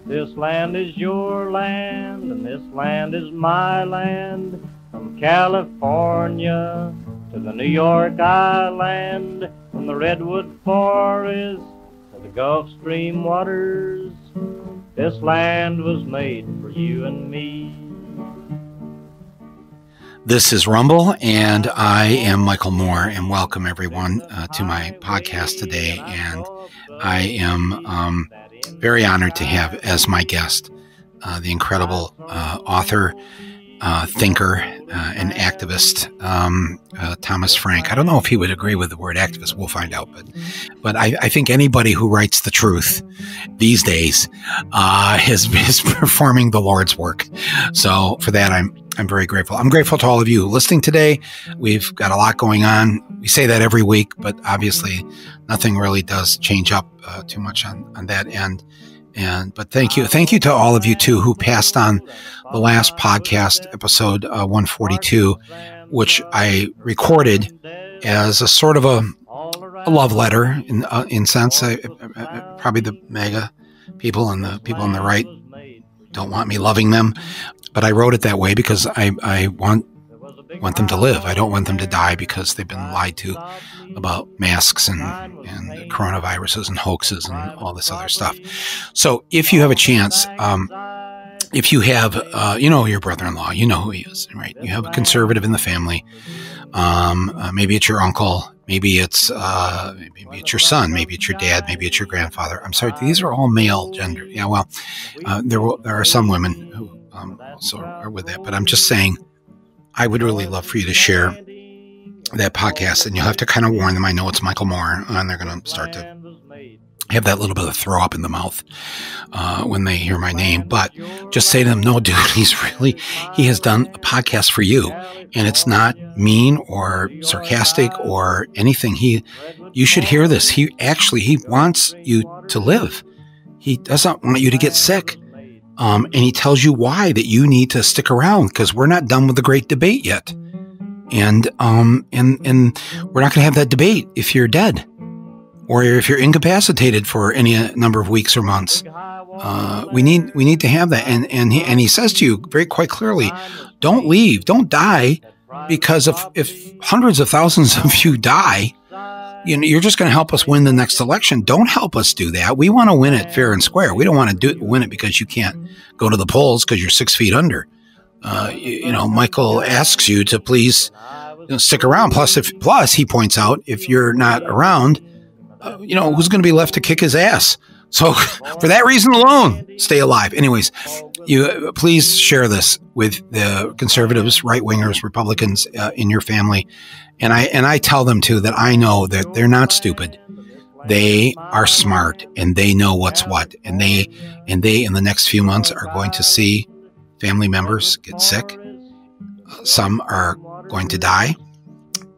This land is your land, and this land is my land. From California to the New York Island, from the Redwood Forest to the Gulf Stream waters, this land was made for you and me. This is Rumble, and I am Michael Moore, and welcome everyone to my podcast today. And I am very honored to have as my guest the incredible author, thinker, and activist, Thomas Frank. I don't know if he would agree with the word activist. We'll find out. But I think anybody who writes the truth these days is performing the Lord's work. So for that, I'm very grateful. I'm grateful to all of you listening today. We've got a lot going on. We say that every week, but obviously nothing really does change up too much on that end. But thank you to all of you too who passed on the last podcast, episode 142, which I recorded as a sort of a love letter in sense. Probably the MAGA people and the people on the right don't want me loving them, but I wrote it that way because I want them to live. I don't want them to die because they've been lied to about masks and coronaviruses and hoaxes and all this other stuff. So if you have a chance, if you have, your brother-in-law, you know who he is, right? You have a conservative in the family. Maybe it's your uncle. Maybe it's your son. Maybe it's your dad. Maybe it's your grandfather. I'm sorry. These are all male gender. Yeah. Well, there are some women who also are with that, but I'm just saying, I would really love for you to share that podcast, and you'll have to kind of warn them. I know it's Michael Moore, and they're going to start to have that little bit of throw up in the mouth when they hear my name. But just say to them, no, dude, he has done a podcast for you, and it's not mean or sarcastic or anything. You should hear this. He wants you to live. He doesn't want you to get sick. And he tells you why that you need to stick around because we're not done with the great debate yet. And we're not going to have that debate if you're dead or if you're incapacitated for any number of weeks or months. We need to have that. And he says to you very quite clearly, don't leave, don't die, because if hundreds of thousands of you die, you're just going to help us win the next election. Don't help us do that. We want to win it fair and square. We don't want to win it because you can't go to the polls because you're 6 feet under. Michael asks you to please stick around. Plus, he points out, if you're not around, who's going to be left to kick his ass? So for that reason alone, stay alive. Anyways, you please share this with the conservatives, right-wingers, Republicans in your family. And I tell them too that I know that they're not stupid. They are smart and they know what's what. And they in the next few months are going to see family members get sick. Some are going to die.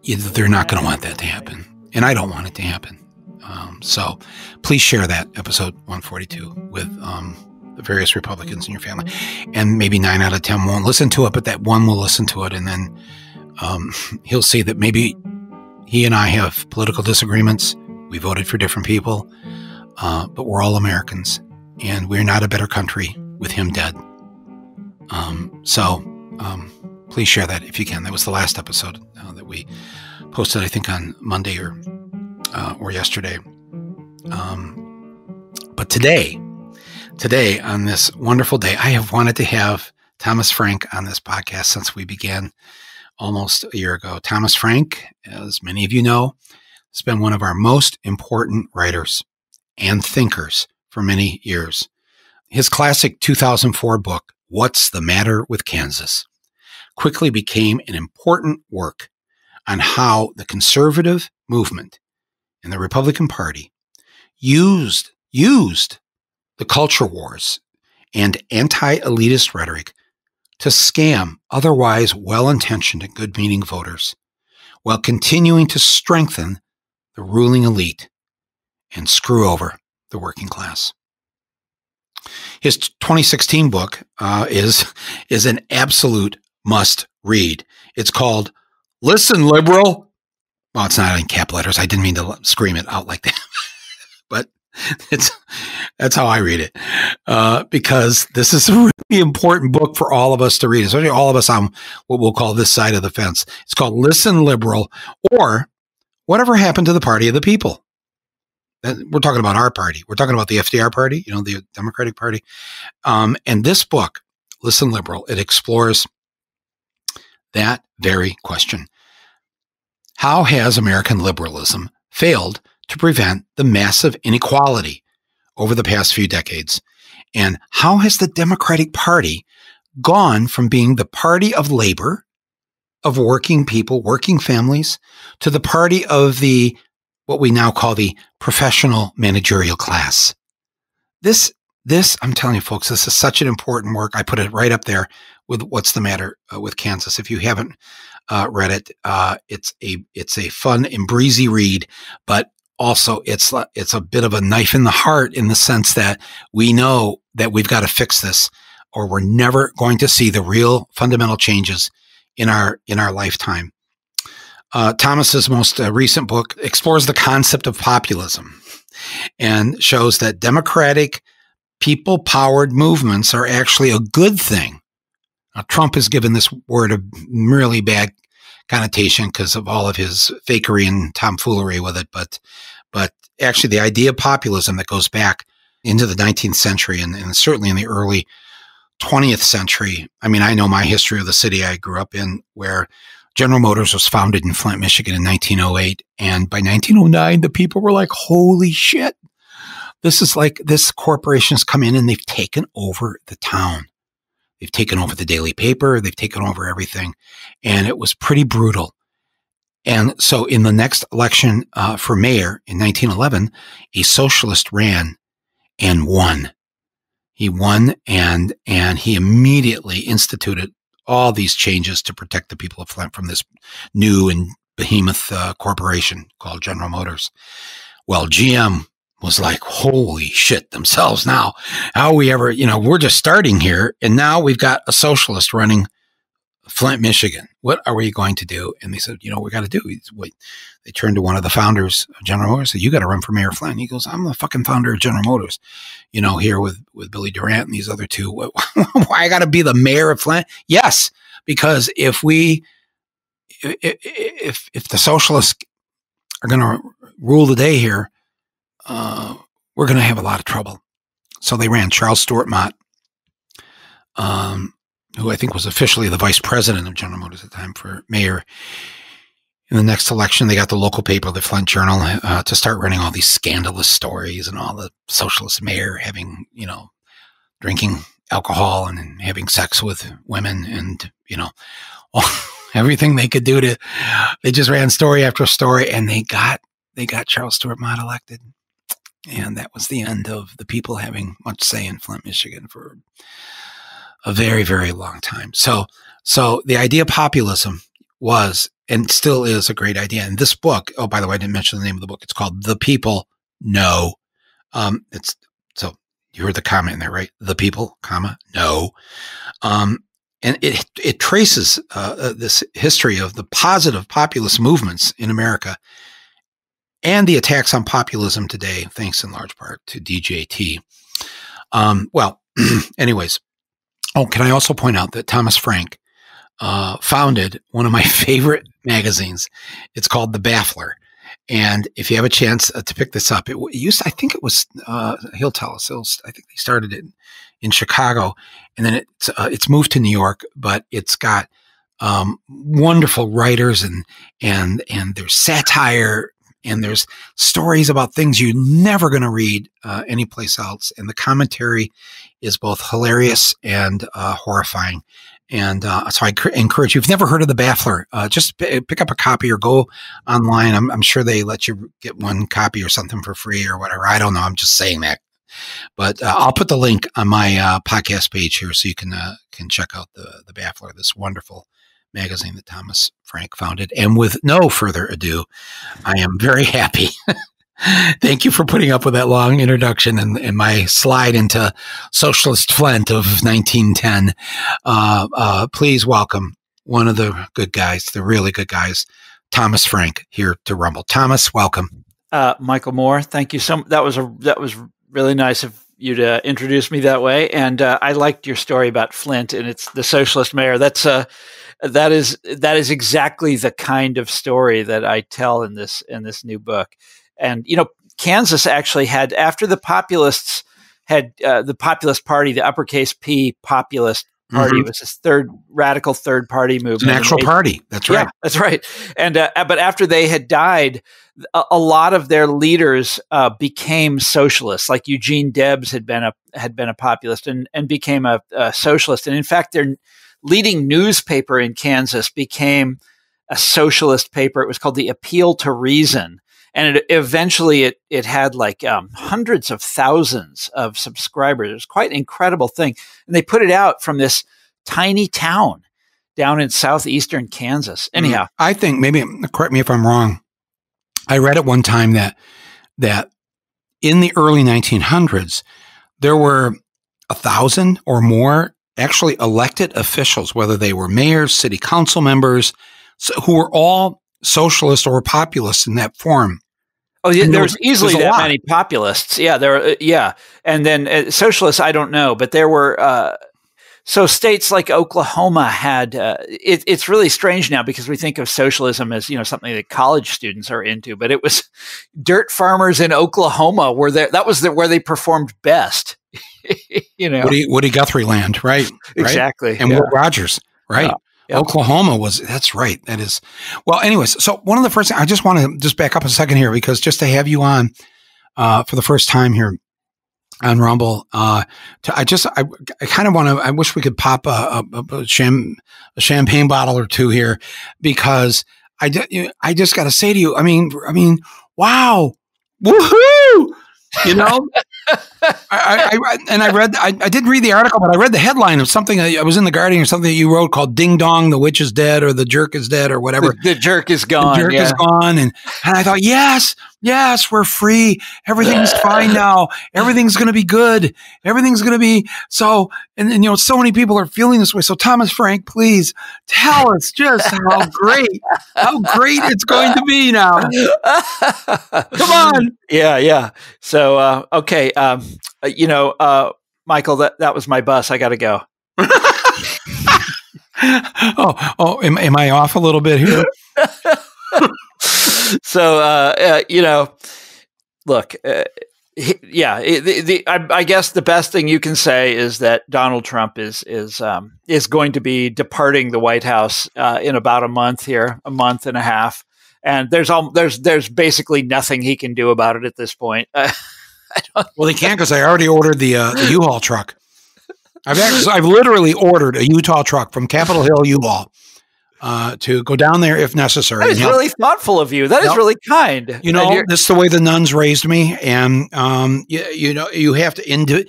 They're not going to want that to happen. And I don't want it to happen. So please share that episode 142 with the various Republicans in your family. And maybe 9 out of 10 won't listen to it, but that one will listen to it. And then he'll see that maybe he and I have political disagreements. We voted for different people, but we're all Americans. And we're not a better country with him dead. So please share that if you can. That was the last episode that we posted, I think, on Monday or yesterday. But today, on this wonderful day, I have wanted to have Thomas Frank on this podcast since we began almost a year ago. Thomas Frank, as many of you know, has been one of our most important writers and thinkers for many years. His classic 2004 book, What's the Matter with Kansas, quickly became an important work on how the conservative movement and the Republican Party used the culture wars and anti-elitist rhetoric to scam otherwise well-intentioned and good-meaning voters while continuing to strengthen the ruling elite and screw over the working class. His 2016 book is an absolute must read. It's called Listen, Liberal. Well, it's not in cap letters. I didn't mean to scream it out like that, but that's how I read it, because this is a really important book for all of us to read, especially all of us on what we'll call this side of the fence. It's called Listen, Liberal, or Whatever Happened to the Party of the People. We're talking about our party. We're talking about the FDR party, the Democratic Party. And this book, Listen, Liberal, it explores that very question. How has American liberalism failed to prevent the massive inequality over the past few decades? And how has the Democratic Party gone from being the party of labor, of working people, working families, to the party of what we now call the professional managerial class? This, I'm telling you folks, this is such an important work. I put it right up there with What's the Matter with Kansas. If you haven't read it, it's a fun and breezy read, but also it's a bit of a knife in the heart, in the sense that we know that we've got to fix this, or we're never going to see the real fundamental changes in our lifetime. Thomas's most recent book explores the concept of populism and shows that democratic, people-powered movements are actually a good thing. Now, Trump has given this word a really bad connotation because of all of his fakery and tomfoolery with it. But actually, the idea of populism that goes back into the 19th century and certainly in the early 20th century. I mean, I know my history of the city I grew up in, where General Motors was founded in Flint, Michigan in 1908. And by 1909, the people were like, holy shit. This corporation's come in and they've taken over the town. They've taken over the daily paper. They've taken over everything. And it was pretty brutal. And so in the next election for mayor in 1911, a socialist ran and won. He won, and he immediately instituted all these changes to protect the people of Flint from this new and behemoth corporation called General Motors. Well, GM was like, holy shit themselves now. How are we ever, we're just starting here, and now we've got a socialist running Flint, Michigan. What are we going to do? And they said, we got to do. They turned to one of the founders of General Motors, said, you got to run for mayor of Flint. And he goes, I'm the fucking founder of General Motors, here with Billy Durant and these other two. Why I got to be the mayor of Flint? Yes, because if the socialists are going to rule the day here, we're going to have a lot of trouble. So they ran Charles Stewart Mott, who I think was officially the vice president of General Motors at the time, for mayor. In the next election, they got the local paper, the Flint Journal, to start running all these scandalous stories and all the socialist mayor having, drinking alcohol and having sex with women and, everything they could do they just ran story after story, and they got Charles Stewart Mott elected. And that was the end of the people having much say in Flint, Michigan for a very, very long time. So the idea of populism was and still is a great idea. And this book, oh, by the way, I didn't mention the name of the book. It's called The People Know. So you heard the comma in there, right? The people, comma, know. And it traces this history of the positive populist movements in America and the attacks on populism today, thanks in large part to DJT. Anyways. Oh, can I also point out that Thomas Frank founded one of my favorite magazines. It's called The Baffler. And if you have a chance to pick this up, I think it was, he'll tell us, I think they started it in Chicago, and then it's moved to New York, but it's got wonderful writers and there's satire, and there's stories about things you're never going to read anyplace else. And the commentary is both hilarious and horrifying. And so I encourage you, if you've never heard of The Baffler, just pick up a copy or go online. I'm sure they let you get one copy or something for free or whatever. I don't know. I'm just saying that. But I'll put the link on my podcast page here so you can check out the Baffler, this wonderful magazine that Thomas Frank founded. And with no further ado, I am very happy. Thank you for putting up with that long introduction and my slide into socialist Flint of 1910. Please welcome one of the good guys, the really good guys, Thomas Frank, here to Rumble. Thomas, welcome. Michael Moore, thank you so much. That was really nice of you to introduce me that way, and I liked your story about Flint and it's the socialist mayor. That is exactly the kind of story that I tell in this new book. And Kansas actually had, after the populists had the Populist Party, the uppercase P Populist Party, was this radical third party movement. It's an actual party. That's right. Yeah, that's right. And but after they had died, a lot of their leaders became socialists. Like Eugene Debs had been a populist and became a socialist. And in fact, their leading newspaper in Kansas became a socialist paper. It was called the Appeal to Reason. And eventually it had like hundreds of thousands of subscribers. It was quite an incredible thing. And they put it out from this tiny town down in southeastern Kansas. Anyhow. I think, maybe, correct me if I'm wrong, I read at one time that in the early 1900s, there were 1,000 or more actually elected officials, whether they were mayors, city council members, who were all socialist or populist in that form. Oh, yeah, there was easily that many populists. Yeah, and then socialists, I don't know, but there were. So states like Oklahoma had. It's really strange now because we think of socialism as something that college students are into, but it was dirt farmers in Oklahoma were there. That was where they performed best. Woody Guthrie land, right? Exactly, and Will Rogers, right? Yeah. Yep. Oklahoma that's right. That is, well, anyways, so one of the first things, I just want to just back up a second here, because just to have you on for the first time here on Rumble, I kind of want to, I wish we could pop a champagne bottle or two here, because I just got to say to you, I mean, wow, woohoo! I did read the article, but I read the headline of something. I was in the Guardian or something that you wrote called "Ding Dong, the Witch is Dead" or "The Jerk is Dead" or whatever. The jerk is gone. The jerk is gone, and I thought, yes, we're free. Everything's fine now. Everything's going to be good. Everything's going to be so. And so many people are feeling this way. So Thomas Frank, please tell us just how great it's going to be now. Come on. Yeah. So okay, Michael, that was my bus. I got to go. Am I off a little bit here? So look, I guess the best thing you can say is that Donald Trump is going to be departing the White House in about a month and a half, and there's basically nothing he can do about it at this point. Well, he can't, because I already ordered the U-Haul truck. I've literally ordered a Utah truck from Capitol Hill U-Haul to go down there if necessary. That is really thoughtful of you. That is really kind. This is the way the nuns raised me, and you have to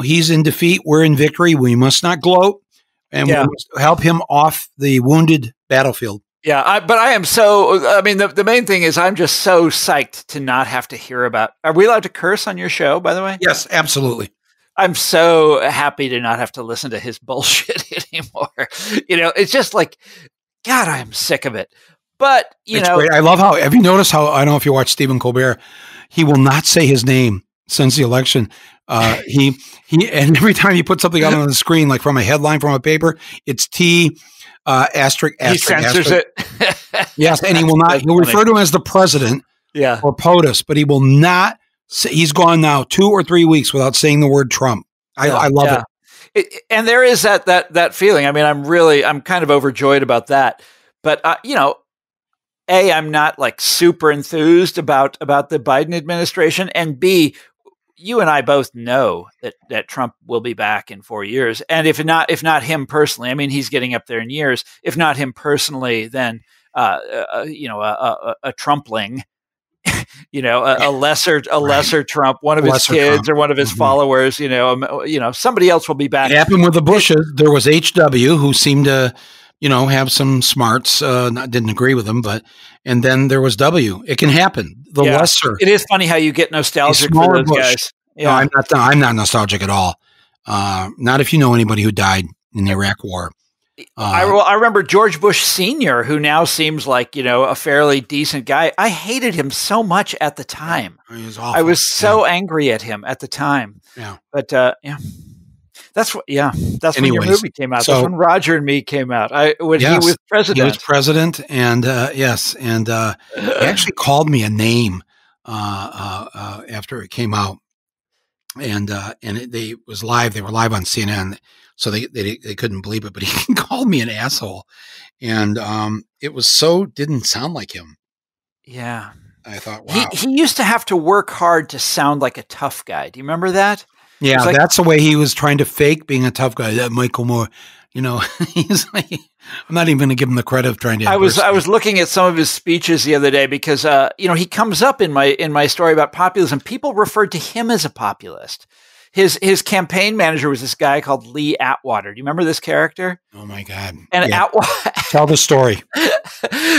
he's in defeat, we're in victory. We must not gloat, and we must help him off the wounded battlefield. Yeah, but I am so. I mean, the main thing is I'm just so psyched to not have to hear about. Are we allowed to curse on your show, by the way? Yes, absolutely. I'm so happy to not have to listen to his bullshit anymore. It's just like, God, I'm sick of it. But it's great. I love how. Have you noticed how? I don't know if you watch Stephen Colbert. He will not say his name since the election. He and every time he puts something out on the screen, like from a headline from a paper, it's T. Asterisk. He censors it. Yes, and he will not. He'll refer to him as the president, or POTUS, but he will not. He's gone now 2 or 3 weeks without saying the word Trump. I love it. And there is that feeling. I mean, I'm kind of overjoyed about that. But A, I'm not like super enthused about the Biden administration, and B, you and I both know that Trump will be back in 4 years. And if not him personally, I mean, he's getting up there in years. If not him personally, then a Trumpling, a lesser Trump, one of his kids or one of his followers, somebody else will be back. It happened with the Bushes. There was HW who seemed to, have some smarts, didn't agree with them, and then there was W. It can happen. The lesser. It is funny how you get nostalgic for those guys. Yeah. No, I'm not nostalgic at all. Not if you know anybody who died in the Iraq War. I remember George Bush Sr., who now seems like, a fairly decent guy. I hated him so much at the time. He was awful. I was so angry at him at the time. Yeah. But that's when your movie came out. So, that's when Roger and Me came out. When he was president. He was president, and he actually called me a name after it came out, and it was live. They were live on CNN, so they couldn't believe it. But he called me an asshole, and it was didn't sound like him. Yeah, I thought, wow. He used to have to work hard to sound like a tough guy. Do you remember that? Yeah, that's the way he was trying to fake being a tough guy. That Michael Moore, he's like, I'm not even going to give him the credit of trying to. I was looking at some of his speeches the other day because he comes up in my story about populism. People referred to him as a populist. His campaign manager was this guy called Lee Atwater. Do you remember this character? Oh my God! And Atwater. Tell the story.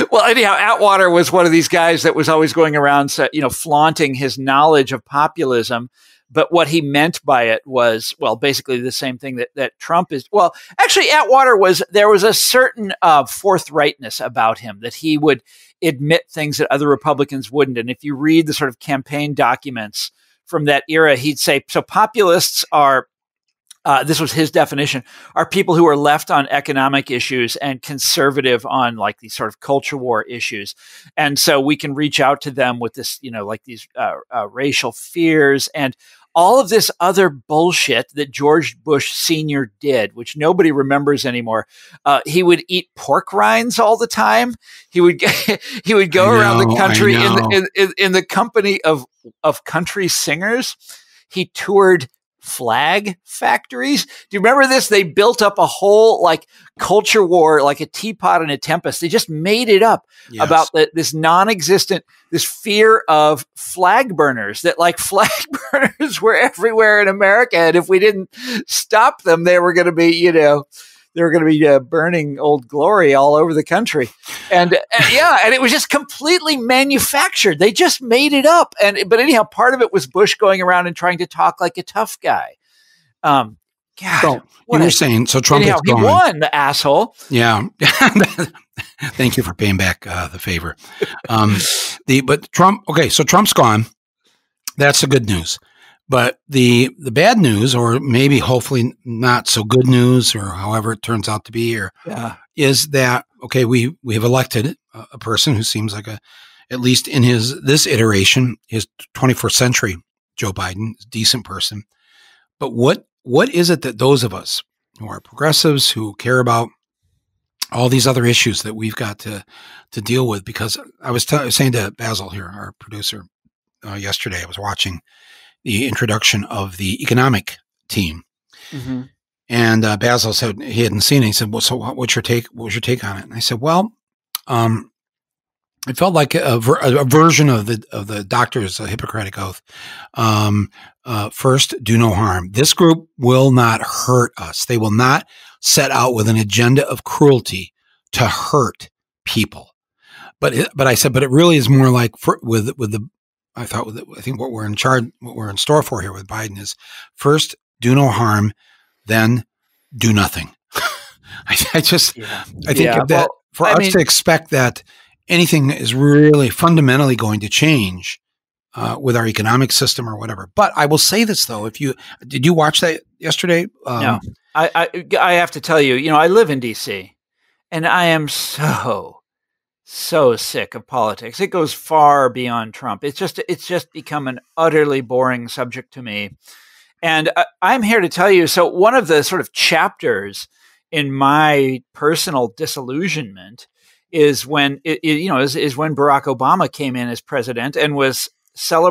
Well, anyhow, Atwater was one of these guys that was always going around, flaunting his knowledge of populism. But what he meant by it was, well, basically the same thing that Trump is. Well, actually, Atwater there was a certain forthrightness about him that he would admit things that other Republicans wouldn't. And if you read the sort of campaign documents from that era, he'd say, so populists are, this was his definition, are people who are left on economic issues and conservative on like these sort of culture war issues. And so we can reach out to them with this, like these racial fears and all of this other bullshit that George Bush Sr. did, which nobody remembers anymore. He would eat pork rinds all the time. He would go around the country in the company of country singers. He toured flag factories. Do you remember this? They built up a whole like culture war, like a teapot in a tempest. They just made it up about this non-existent, this fear of flag burners, that like flag burners were everywhere in America. And if we didn't stop them, they were going to be, burning Old Glory all over the country. And and it was just completely manufactured. They just made it up. But anyhow, part of it was Bush going around and trying to talk like a tough guy. God, so you're saying, so Trump is gone. He won, the asshole. Yeah. Thank you for paying back the favor. But Trump, okay, so Trump's gone. That's the good news. But the bad news, or maybe hopefully not so good news, or however it turns out to be here, is that, okay, we have elected a person who seems like at least in this iteration, his 21st century Joe Biden, a decent person. But what is it that those of us who are progressives, who care about all these other issues that we've got to deal with? Because I was saying to Basil here, our producer, yesterday, I was watching the introduction of the economic team. Mm-hmm. And Basil said he hadn't seen it. He said, well, so what's your take? What was your take on it? And I said, well, it felt like a version of the doctor's Hippocratic oath. First, do no harm. This group will not hurt us. They will not set out with an agenda of cruelty to hurt people. But I said, but it really is more like I think what we're in store for here with Biden is first, do no harm, then do nothing. I think that for us to expect that anything is really fundamentally going to change with our economic system or whatever. But I will say this though: did you watch that yesterday? No, I have to tell you, I live in D.C. and I am so sick of politics. It goes far beyond Trump. It's just become an utterly boring subject to me. And I'm here to tell you, so one of the sort of chapters in my personal disillusionment is when is when Barack Obama came in as president and was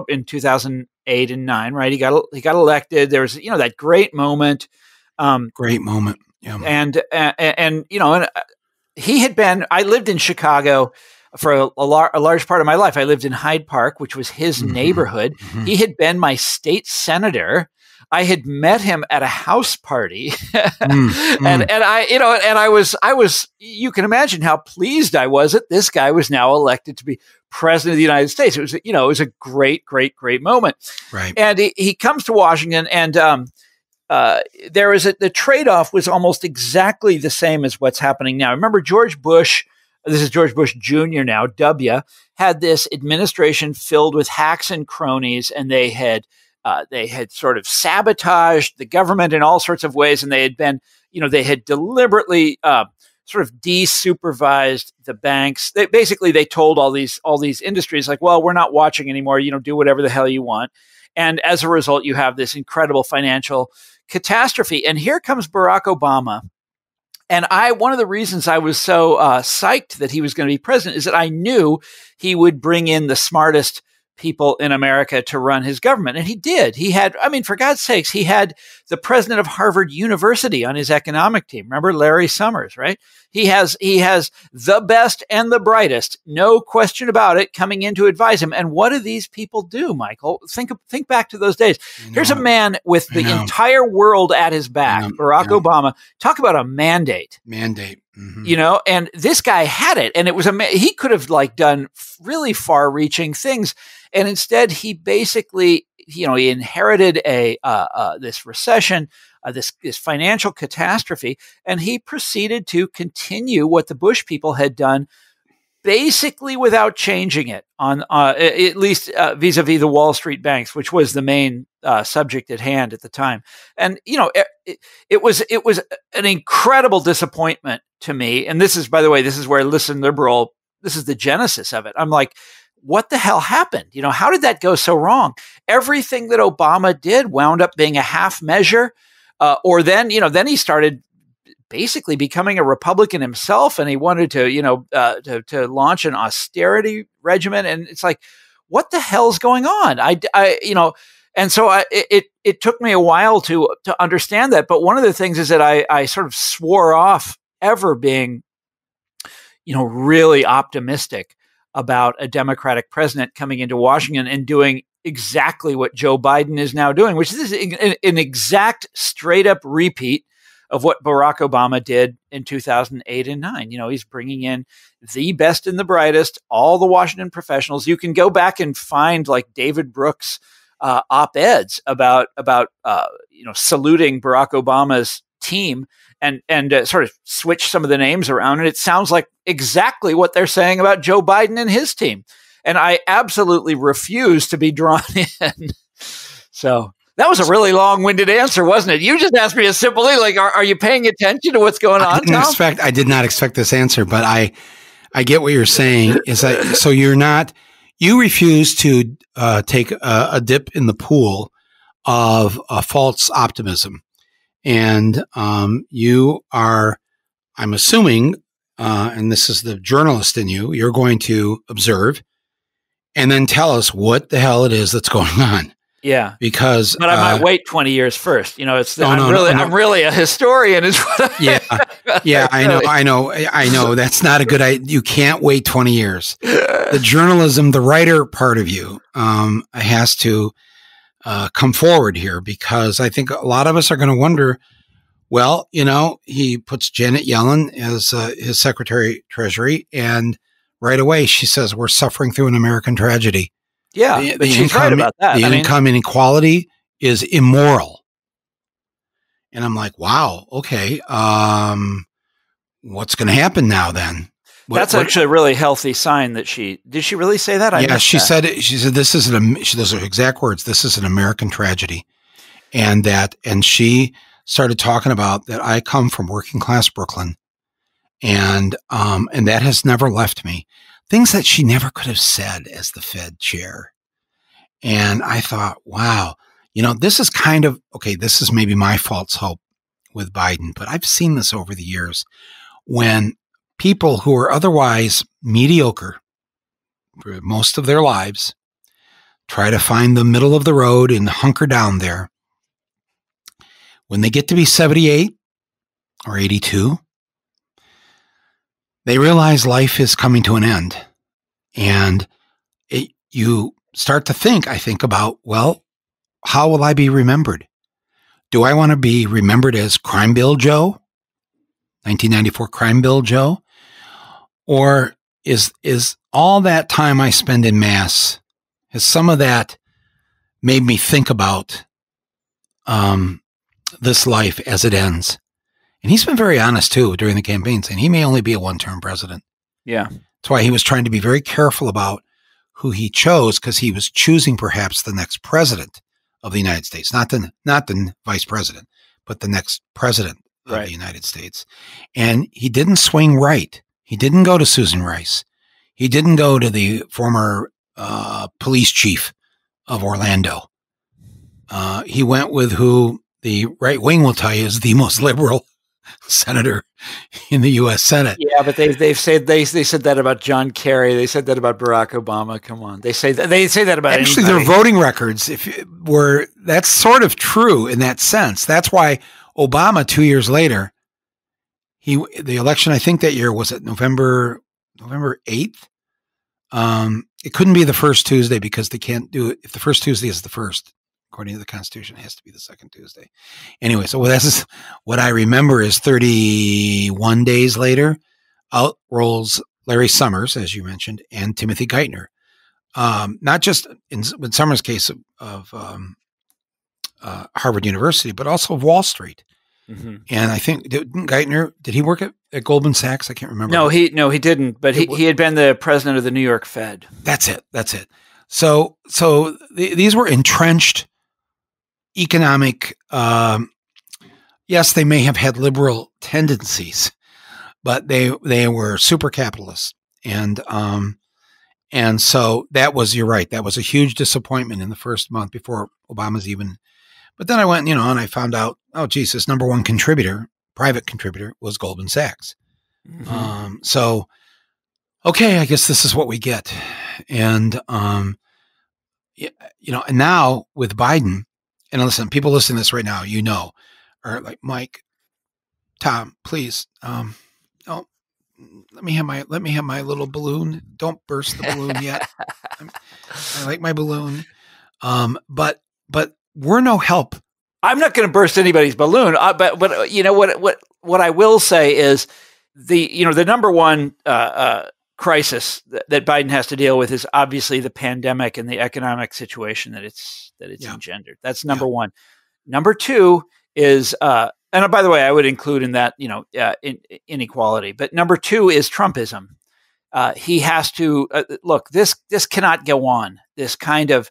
in 2008 and 9, right? He got elected. There was, that great moment. Great moment. Yeah. And he had been, I lived in Chicago for a large part of my life. I lived in Hyde Park, which was his neighborhood. Mm-hmm. He had been my state senator. I had met him at a house party and I was, you can imagine how pleased I was that this guy was now elected to be president of the United States. It was a great, great, great moment. Right. And he comes to Washington and, the trade-off was almost exactly the same as what's happening now. Remember George Bush, this is George Bush Jr. now, W, had this administration filled with hacks and cronies, and they had sort of sabotaged the government in all sorts of ways, and they had been, they had deliberately sort of desupervised the banks. They told all these industries, like, well, we're not watching anymore. Do whatever the hell you want. And as a result, you have this incredible financial catastrophe. And here comes Barack Obama. And one of the reasons I was so psyched that he was going to be president is that I knew he would bring in the smartest people in America to run his government. And he did. He had, for God's sakes, he had the president of Harvard University on his economic team. Remember Larry Summers, right? He has the best and the brightest, no question about it, coming in to advise him. And what do these people do, Michael? Think back to those days. Here's a man with the entire world at his back, Barack Obama. Talk about a mandate. Mm-hmm. And this guy had it, and it was he could have done really far-reaching things, and instead he basically, he inherited this recession, this financial catastrophe, and he proceeded to continue what the Bush people had done, basically without changing it on at least vis-a-vis the Wall Street banks, which was the main subject at hand at the time. And it was an incredible disappointment to me. And this is, by the way, this is where Listen Liberal, this is the genesis of it. I'm like, what the hell happened? How did that go so wrong? Everything that Obama did wound up being a half measure. Or then he started basically becoming a Republican himself, and he wanted to launch an austerity regimen. And it's like, what the hell's going on? And so it took me a while to understand that. But one of the things is that I sort of swore off ever being, really optimistic about a Democratic president coming into Washington and doing exactly what Joe Biden is now doing, which is an exact straight up repeat of what Barack Obama did in 2008 and 9. He's bringing in the best and the brightest, all the Washington professionals. You can go back and find David Brooks' op-eds about saluting Barack Obama's team and sort of switch some of the names around. And it sounds like exactly what they're saying about Joe Biden and his team. And I absolutely refuse to be drawn in. So that was a really long-winded answer, wasn't it? You just asked me a simple thing, are you paying attention to what's going on, Tom? I did not expect this answer, but I get what you're saying. Is that so? You refuse to take a dip in the pool of false optimism, and you are, I'm assuming, and this is the journalist in you, you're going to observe and then tell us what the hell it is that's going on. Yeah, but I might wait 20 years first. I'm really a historian. Is what I know. That's not a good idea. You can't wait 20 years. The journalism, the writer part of you, has to come forward here, because I think a lot of us are going to wonder. Well, he puts Janet Yellen as his Secretary Treasury, and right away she says we're suffering through an American tragedy. Yeah, but she's right about that. The income inequality is immoral. And I'm like, wow, okay. What's going to happen now then? That's actually a really healthy sign that did she really say that? She said this is those are exact words. This is an American tragedy. And she started talking about that I come from working class Brooklyn. And that has never left me. Things that she never could have said as the Fed chair. And I thought, wow, this is kind of, okay, this is maybe my false hope with Biden, but I've seen this over the years when people who are otherwise mediocre for most of their lives try to find the middle of the road and hunker down there. When they get to be 78 or 82, they realize life is coming to an end. And you start to think, I think about, well, how will I be remembered? Do I want to be remembered as Crime Bill Joe, 1994 Crime Bill Joe? Or is all that time I spend in Mass, has some of that made me think about this life as it ends. And he's been very honest, too, during the campaign, saying he may only be a one-term president. Yeah. That's why he was trying to be very careful about who he chose, because he was choosing perhaps the next president of the United States, not the vice president, but the next president of the United States. And he didn't swing right. He didn't go to Susan Rice. He didn't go to the former police chief of Orlando. He went with who the right wing will tell you is the most liberal senator in the U.S. Senate. Yeah, but they said that about John Kerry. They said that about Barack Obama. Come on, they say that about actually anybody. Their voting records that's sort of true in that sense. That's why Obama 2 years later, the election I think that year was at November 8th. It couldn't be the first Tuesday because they can't do it if the first Tuesday is the first. According to the Constitution, it has to be the second Tuesday. Anyway, so that's what I remember is 31 days later, out rolls Larry Summers, as you mentioned, and Timothy Geithner. Not just in Summers' case of Harvard University, but also of Wall Street. Mm-hmm. And I think Geithner, did he work at Goldman Sachs? I can't remember. No, he didn't. But he had been the president of the New York Fed. That's it. So these were entrenched economic, yes, they may have had liberal tendencies, but they were super capitalists. And so that was, you're right. That was a huge disappointment in the first month before Obama's even, but then I went, and I found out, oh, geez, this number one private contributor was Goldman Sachs. Mm-hmm. So, okay, I guess this is what we get. And, and now with Biden, and listen, people listening to this right now, are like, Mike, Tom, please, let me have my little balloon. Don't burst the balloon yet. I like my balloon. But we're no help. I'm not going to burst anybody's balloon. But what I will say is the number one crisis that Biden has to deal with is obviously the pandemic and the economic situation that it's engendered. That's number one. Number two is, and by the way, I would include in that, inequality. But number two is Trumpism. He has to look. This cannot go on. This kind of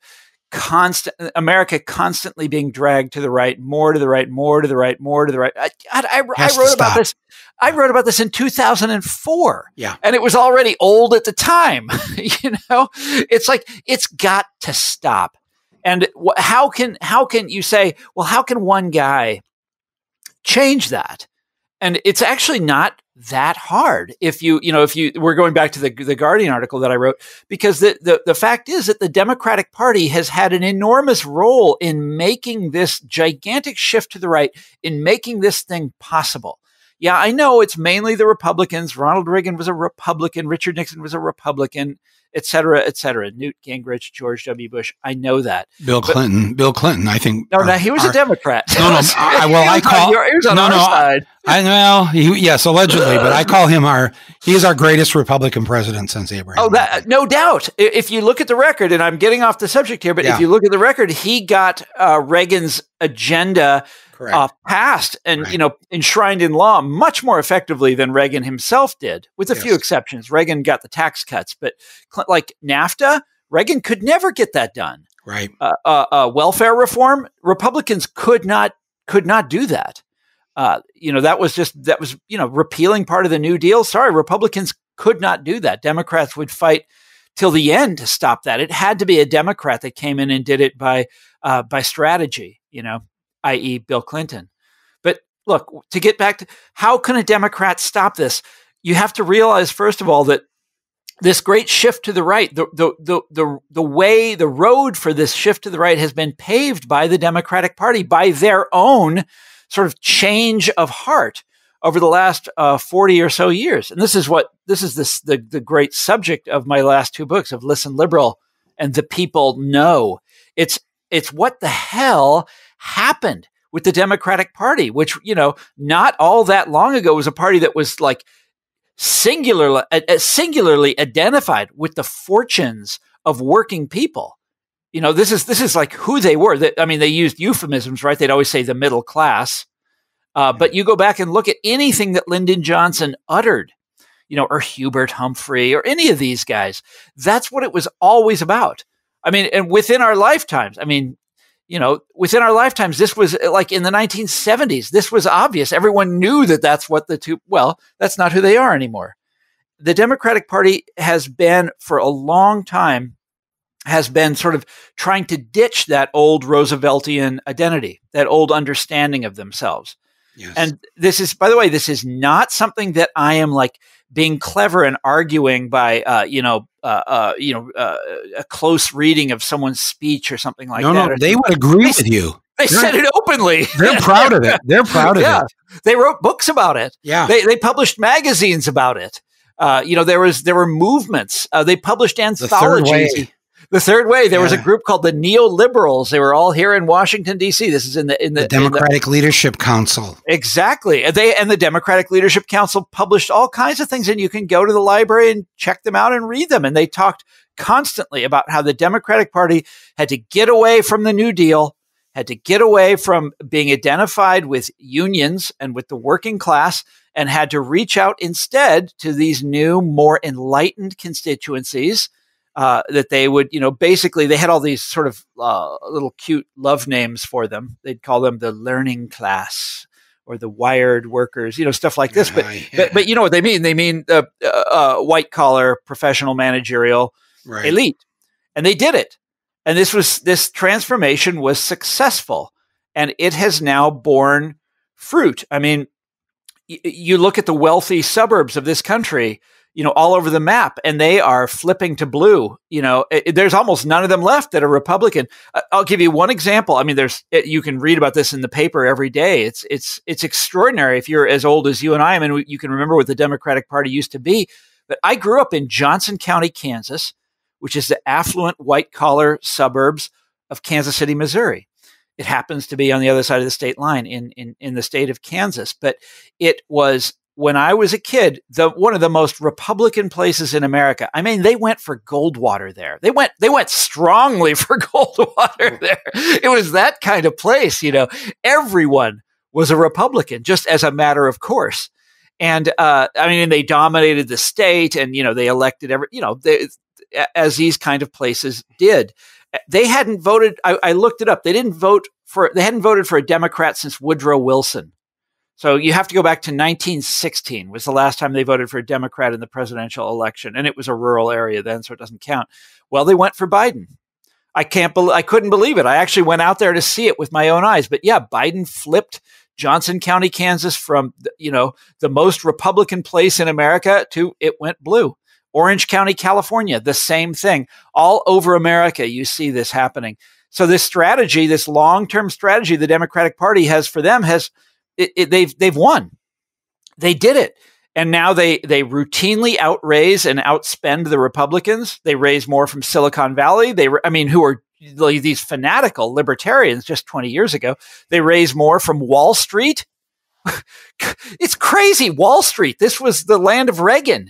America constantly being dragged to the right, more to the right, more to the right, more to the right. I wrote about this. I wrote about this in 2004. Yeah. And it was already old at the time. It's like, it's got to stop. And how can you say, well, how can one guy change that? And it's actually not that hard. We're going back to the Guardian article that I wrote, because the fact is that the Democratic Party has had an enormous role in making this gigantic shift to the right, in making this thing possible. Yeah, I know it's mainly the Republicans. Ronald Reagan was a Republican. Richard Nixon was a Republican, et cetera, et cetera. Newt Gingrich, George W. Bush. I know that. Bill Clinton, I think. No, he was a Democrat. He was on our side. Yes, allegedly, but I call him he is our greatest Republican president since Abraham. Oh, no doubt. If you look at the record, and I'm getting off the subject here, but if you look at the record, he got Reagan's agenda passed and enshrined in law much more effectively than Reagan himself did, with a few exceptions. Reagan got the tax cuts, but like NAFTA, Reagan could never get that done. Right. Welfare reform, Republicans could not do that. That was repealing part of the New Deal. Sorry, Republicans could not do that. Democrats would fight till the end to stop that. It had to be a Democrat that came in and did it by strategy, i.e. Bill Clinton. But look, to get back to how can a Democrat stop this? You have to realize, first of all, that this great shift to the right, the road for this shift to the right has been paved by the Democratic Party, by their own sort of change of heart over the last 40 or so years. And this is the great subject of my last two books, of Listen Liberal and The People Know. It's what the hell happened with the Democratic Party, which, not all that long ago was a party that was like singularly identified with the fortunes of working people. This is like who they were. They used euphemisms, right? They'd always say the middle class. But you go back and look at anything that Lyndon Johnson uttered, or Hubert Humphrey or any of these guys. That's what it was always about. And within our lifetimes, this was like in the 1970s, this was obvious. Everyone knew that that's what that's not who they are anymore. The Democratic Party has been for a long time sort of trying to ditch that old Rooseveltian identity, that old understanding of themselves. Yes. And this is, by the way, this is not something that I am like being clever and arguing by, a close reading of someone's speech or something like that. No, they would agree with you. They said it openly. They're proud of it. They're proud of it. They wrote books about it. Yeah. They published magazines about it. There were movements. They published anthologies. The Third Way. There was a group called the Neoliberals. They were all here in Washington, D.C. This is in the Democratic Leadership Council. Exactly. And the Democratic Leadership Council published all kinds of things, and you can go to the library and check them out and read them. And they talked constantly about how the Democratic Party had to get away from the New Deal, had to get away from being identified with unions and with the working class, and had to reach out instead to these new, more enlightened constituencies. That they would, basically they had all these sort of little cute love names for them. They'd call them the learning class or the wired workers, stuff like this. But you know what they mean? They mean the white collar professional managerial elite. And they did it. And this transformation was successful, and it has now borne fruit. You look at the wealthy suburbs of this country, all over the map, and they are flipping to blue. There's almost none of them left that are Republican. I'll give you one example. You can read about this in the paper every day. It's extraordinary if you're as old as you and I. You can remember what the Democratic Party used to be. But I grew up in Johnson County, Kansas, which is the affluent white collar suburbs of Kansas City, Missouri. It happens to be on the other side of the state line in the state of Kansas, but it was, when I was a kid, one of the most Republican places in America. They went for Goldwater there. They went strongly for Goldwater there. It was that kind of place, Everyone was a Republican, just as a matter of course. And and they dominated the state, and they elected as these kind of places did. They hadn't voted. I looked it up. They hadn't voted for a Democrat since Woodrow Wilson. So you have to go back to 1916 was the last time they voted for a Democrat in the presidential election. And it was a rural area then, so it doesn't count. Well, they went for Biden. I couldn't believe it. I actually went out there to see it with my own eyes. But yeah, Biden flipped Johnson County, Kansas from, the most Republican place in America to it went blue. Orange County, California, the same thing. All over America, you see this happening. So this strategy, this long-term strategy the Democratic Party has for them they've won. They did it. And now they routinely outraise and outspend the Republicans. They raise more from Silicon Valley. Who are these fanatical libertarians just 20 years ago. They raise more from Wall Street. It's crazy. Wall Street. This was the land of Reagan,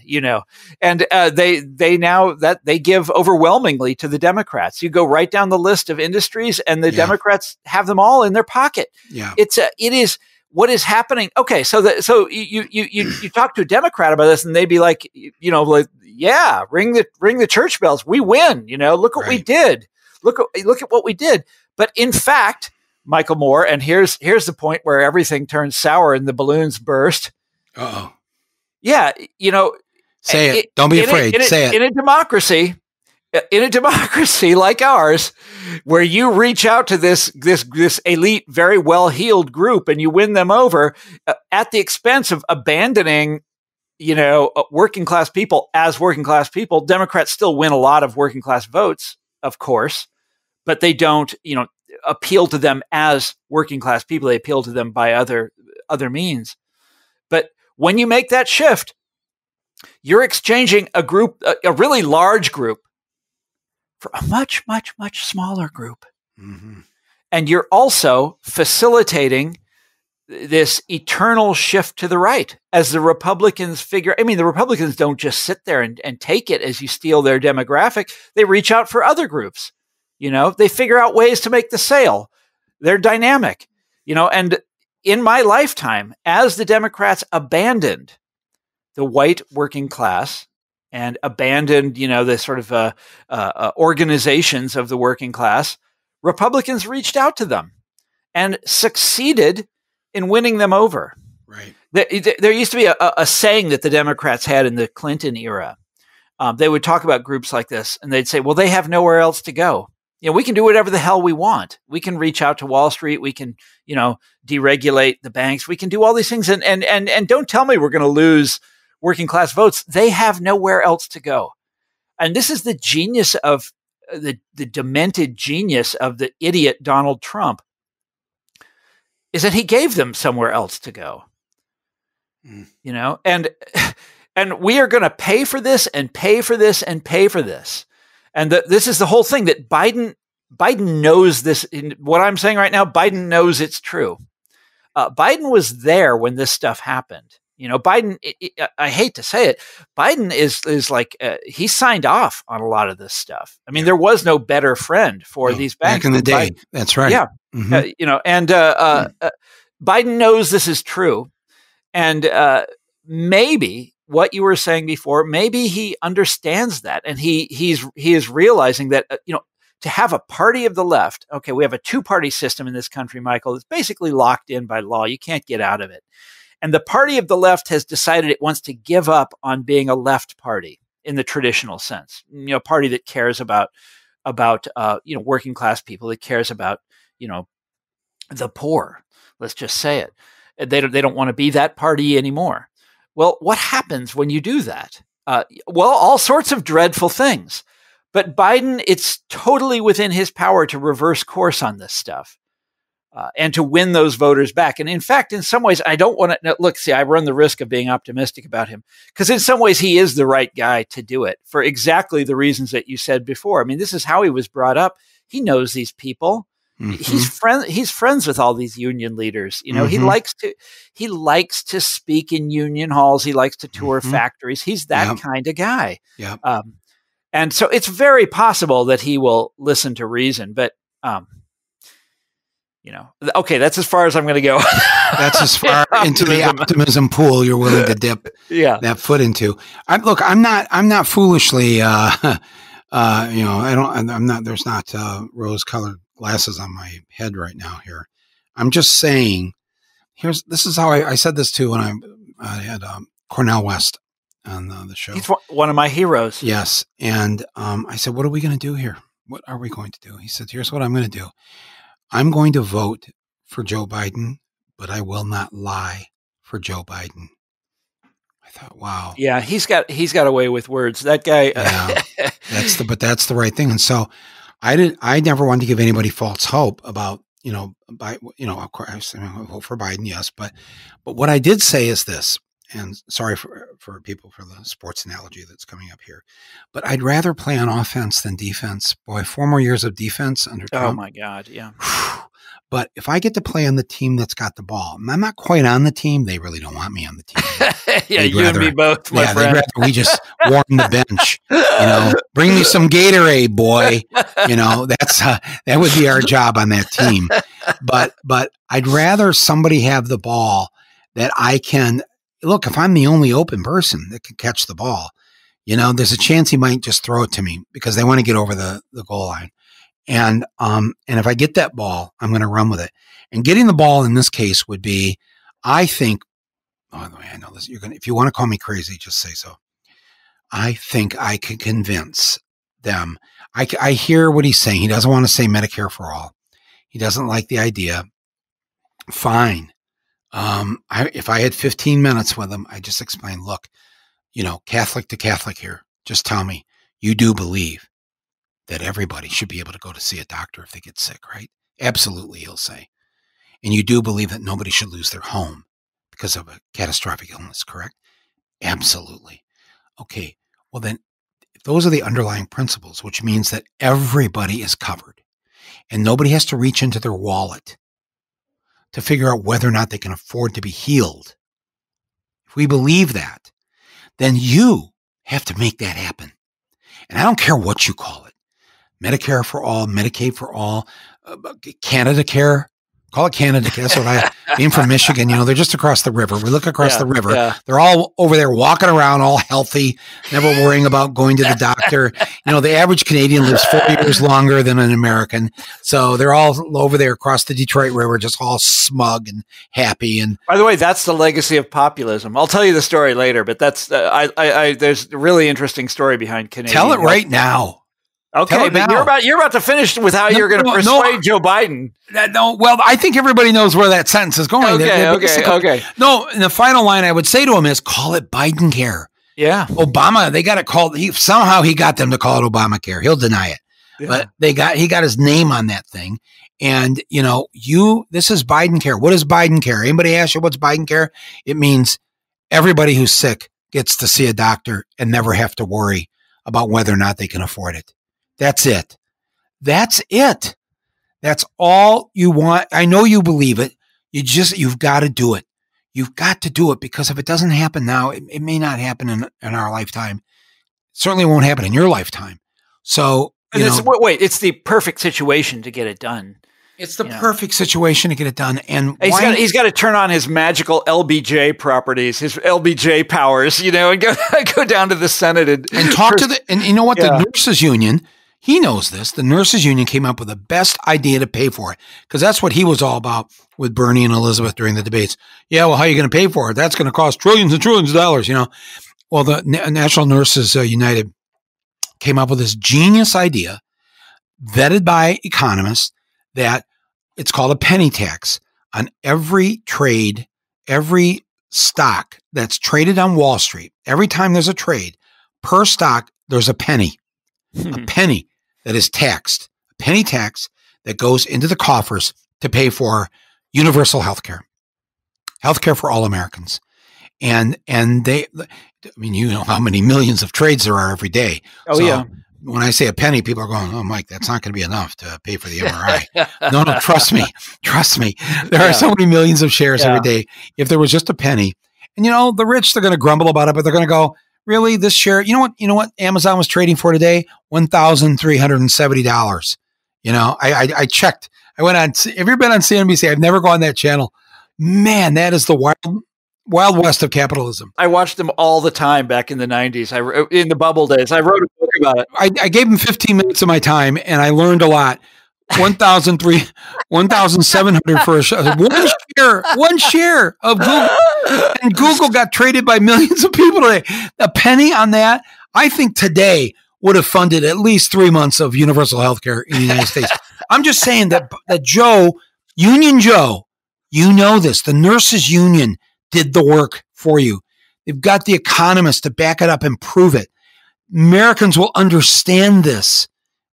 and they give overwhelmingly to the Democrats. You go right down the list of industries, and the Democrats have them all in their pocket. Yeah. It is what is happening. Okay. So you talk to a Democrat about this, and they'd be like, yeah, ring the church bells. We win. Look what we did. Look at what we did. But in fact, Michael Moore, and here's the point where everything turns sour and the balloons burst. Uh-oh. Yeah, say it. Don't be afraid. Say it. In a democracy like ours, where you reach out to this elite, very well-heeled group and you win them over at the expense of abandoning, working class people as working class people. Democrats still win a lot of working class votes, of course, but they don't, appeal to them as working class people. They appeal to them by other means. But when you make that shift, you're exchanging a really large group, for a much, much, much smaller group. Mm-hmm. And you're also facilitating this eternal shift to the right as the Republicans figure. The Republicans don't just sit there and take it as you steal their demographic. They reach out for other groups. They figure out ways to make the sale. They're dynamic, and in my lifetime, as the Democrats abandoned the white working class and abandoned, the sort of organizations of the working class, Republicans reached out to them and succeeded in winning them over. Right. There used to be a saying that the Democrats had in the Clinton era. They would talk about groups like this, and they'd say, well, they have nowhere else to go. We can do whatever the hell we want. We can reach out to Wall Street. We can, deregulate the banks. We can do all these things. And don't tell me we're going to lose working class votes. They have nowhere else to go. And this is the genius of the demented genius of the idiot Donald Trump, is that he gave them somewhere else to go. And we are going to pay for this and pay for this and pay for this. And this is the whole thing, that Biden knows this. In what I'm saying right now, Biden knows it's true. Biden was there when this stuff happened. Biden, I hate to say it, Biden is like, he signed off on a lot of this stuff. I mean, there was no better friend for these banks. Back in the day. Biden. That's right. Yeah. Mm-hmm. Biden knows this is true. And maybe what you were saying before, maybe he understands that. And he is realizing that, to have a party of the left, okay, we have a two-party system in this country, Michael. It's basically locked in by law. You can't get out of it. And the party of the left has decided it wants to give up on being a left party in the traditional sense. A party that cares about working class people, that cares about, the poor. Let's just say it. They don't want to be that party anymore. Well, what happens when you do that? All sorts of dreadful things. But Biden, it's totally within his power to reverse course on this stuff. And to win those voters back. And in fact, in some ways, I don't want to look, see, I run the risk of being optimistic about him, because in some ways he is the right guy to do it for exactly the reasons that you said before. I mean, this is how he was brought up. He knows these people. Mm-hmm. He's friends with all these union leaders. Mm-hmm. He likes to speak in union halls. He likes to tour factories. He's that kind of guy. Yeah. And so it's very possible that he will listen to reason, but, okay, that's as far as I'm going to go. That's as far into the optimism pool you're willing to dip that foot into. I'm not foolishly, there's not rose-colored glasses on my head right now here. I'm just saying, this is how I said this too when I had Cornel West on the show. He's one of my heroes. Yes. And I said, what are we going to do here? What are we going to do? He said, here's what I'm going to do. I'm going to vote for Joe Biden, but I will not lie for Joe Biden. I thought, wow. Yeah, he's got a way with words. That guy. Yeah, that's the right thing. And so I never wanted to give anybody false hope about, of course, I vote for Biden, yes. But what I did say is this, and sorry for people for the sports analogy that's coming up here, but I'd rather play on offense than defense. Boy, 4 more years of defense under Trump. Oh my God, yeah. But if I get to play on the team that's got the ball, and I'm not quite on the team, they really don't want me on the team. Yeah, you and me both, my friend. They'd rather we just warm the bench. Bring me some Gatorade, boy. That would be our job on that team. But I'd rather somebody have the ball that I can. Look, if I'm the only open person that can catch the ball, there's a chance he might just throw it to me because they want to get over the goal line. And if I get that ball, I'm going to run with it. And getting the ball in this case would be, I think, by the way, I know this, if you want to call me crazy, just say so. I think I could convince them. I hear what he's saying. He doesn't want to say Medicare for all. He doesn't like the idea. Fine. If I had 15 minutes with him, I just explain, look, Catholic to Catholic here, just tell me you do believe that everybody should be able to go to see a doctor if they get sick, right? Absolutely, he'll say. And you do believe that nobody should lose their home because of a catastrophic illness, correct? Absolutely. Okay, well then, if those are the underlying principles, which means that everybody is covered and nobody has to reach into their wallet to figure out whether or not they can afford to be healed. If we believe that, then you have to make that happen. And I don't care what you call it. Medicare for all, Medicaid for all, Canada Care. Call it Canada Care. That's what being from Michigan, they're just across the river. We look across the river. Yeah. They're all over there walking around, all healthy, never worrying about going to the doctor. The average Canadian lives 4 years longer than an American. So they're all over there across the Detroit River, just all smug and happy. And by the way, that's the legacy of populism. I'll tell you the story later, but that's there's a really interesting story behind Canadian. Tell it right now. Okay, but you're about to finish with how you're going to persuade Joe Biden. No, well, I think everybody knows where that sentence is going. Okay. No, and the final line I would say to him is, call it Biden care. Yeah. Obama, they got it called. Somehow he got them to call it Obamacare. He'll deny it, but he got his name on that thing. And this is Biden care. What is Biden care? Anybody ask you what's Biden care? It means everybody who's sick gets to see a doctor and never have to worry about whether or not they can afford it. That's it. That's it. That's all you want. I know you believe it. You've got to do it. You've got to do it, because if it doesn't happen now, it may not happen in our lifetime. It certainly won't happen in your lifetime. So, it's the perfect situation to get it done. It's the perfect situation to get it done. And he's got to turn on his magical LBJ properties, his LBJ powers, and go down to the Senate and talk to and you know what? The nurses union, he knows this. The nurses union came up with the best idea to pay for it, because that's what he was all about with Bernie and Elizabeth during the debates. Yeah, well, how are you going to pay for it? That's going to cost trillions and trillions of dollars, Well, the National Nurses United came up with this genius idea, vetted by economists, that it's called a penny tax on every trade, every stock that's traded on Wall Street. Every time there's a trade, per stock, there's a penny. A penny that is taxed, a penny tax that goes into the coffers to pay for universal health care for all Americans. And they, how many millions of trades there are every day. Oh, so yeah. When I say a penny, people are going, oh, Mike, that's not going to be enough to pay for the MRI. No, trust me. There are so many millions of shares every day. If there was just a penny, and the rich, they're going to grumble about it, but they're going to go, really, this share, you know what Amazon was trading for today? $1,370. I checked. I went on, have you been on CNBC? I've never gone on that channel. Man, that is the wild west of capitalism. I watched them all the time back in the 90s. In the bubble days. I wrote a book about it. I gave them 15 minutes of my time, and I learned a lot. 1,700 for a share. One share of Google. And Google got traded by millions of people today. A penny on that, I think today would have funded at least 3 months of universal health care in the United States. I'm just saying that Joe, Union Joe, this, the nurses union did the work for you. They've got the economists to back it up and prove it. Americans will understand this.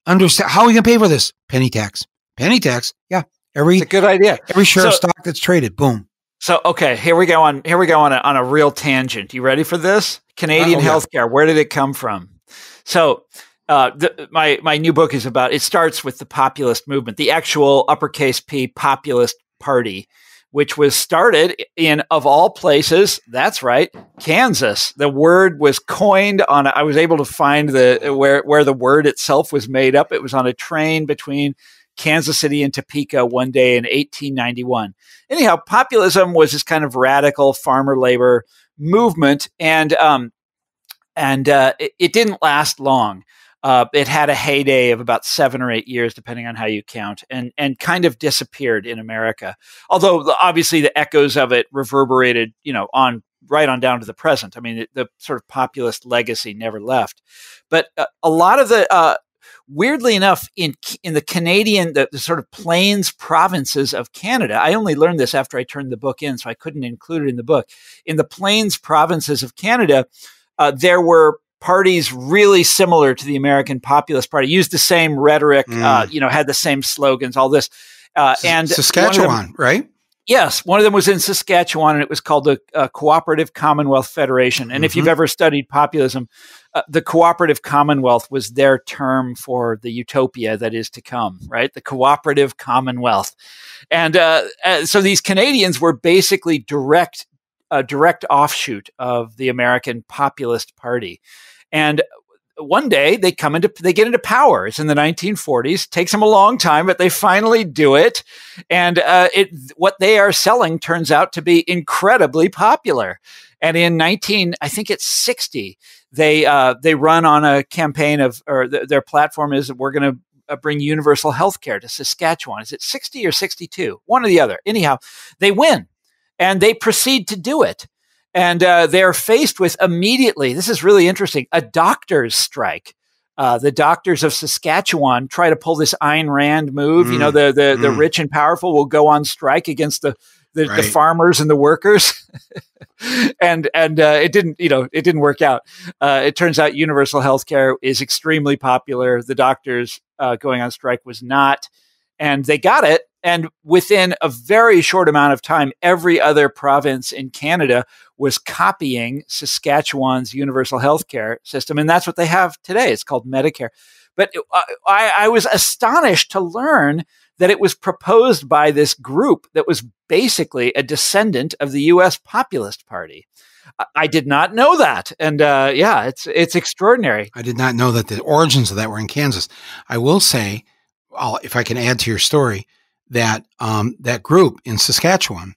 How are we going to pay for this? Penny tax. Yeah. It's a good idea. Every share of stock that's traded. Boom. So, okay, here we go on a real tangent. You ready for this? Canadian healthcare. Where did it come from? So, my new book is about, it starts with the populist movement, the actual uppercase P populist party, which was started in, of all places, that's right, Kansas. The word was coined on, I was able to find where the word itself was made up. It was on a train between Kansas City and Topeka one day in 1891. Anyhow, populism was this kind of radical farmer labor movement, and it didn't last long. It had a heyday of about 7 or 8 years, depending on how you count, and kind of disappeared in America. Although obviously the echoes of it reverberated, right on down to the present. I mean, the sort of populist legacy never left. But a lot of the weirdly enough, in the Canadian, the sort of plains provinces of Canada, I only learned this after I turned the book in, so I couldn't include it in the book. In the plains provinces of Canada, there were parties really similar to the American Populist Party, used the same rhetoric, had the same slogans, all this. And Saskatchewan, right? Yes, one of them was in Saskatchewan, and it was called the Cooperative Commonwealth Federation. And if you've ever studied populism, the Cooperative Commonwealth was their term for the utopia that is to come, right? The Cooperative Commonwealth. And so these Canadians were basically a direct offshoot of the American Populist Party. And one day they get into power. It's in the 1940s. Takes them a long time, but they finally do it. And what they are selling turns out to be incredibly popular. And in I think it's 60, they run on a campaign their platform is that we're going to bring universal health care to Saskatchewan. Is it 60 or 62? One or the other. Anyhow, they win and they proceed to do it. And they're faced with immediately, this is really interesting, a doctor's strike. The doctors of Saskatchewan try to pull this Ayn Rand move. The rich and powerful will go on strike against the farmers and the workers. and it didn't work out. It turns out universal health care is extremely popular. The doctors going on strike was not, and they got it. And within a very short amount of time, every other province in Canada was copying Saskatchewan's universal health care system. And that's what they have today. It's called Medicare. But I was astonished to learn that it was proposed by this group that was basically a descendant of the U.S. Populist Party. I did not know that. And it's extraordinary. I did not know that the origins of that were in Kansas. I will say, if I can add to your story, that that group in Saskatchewan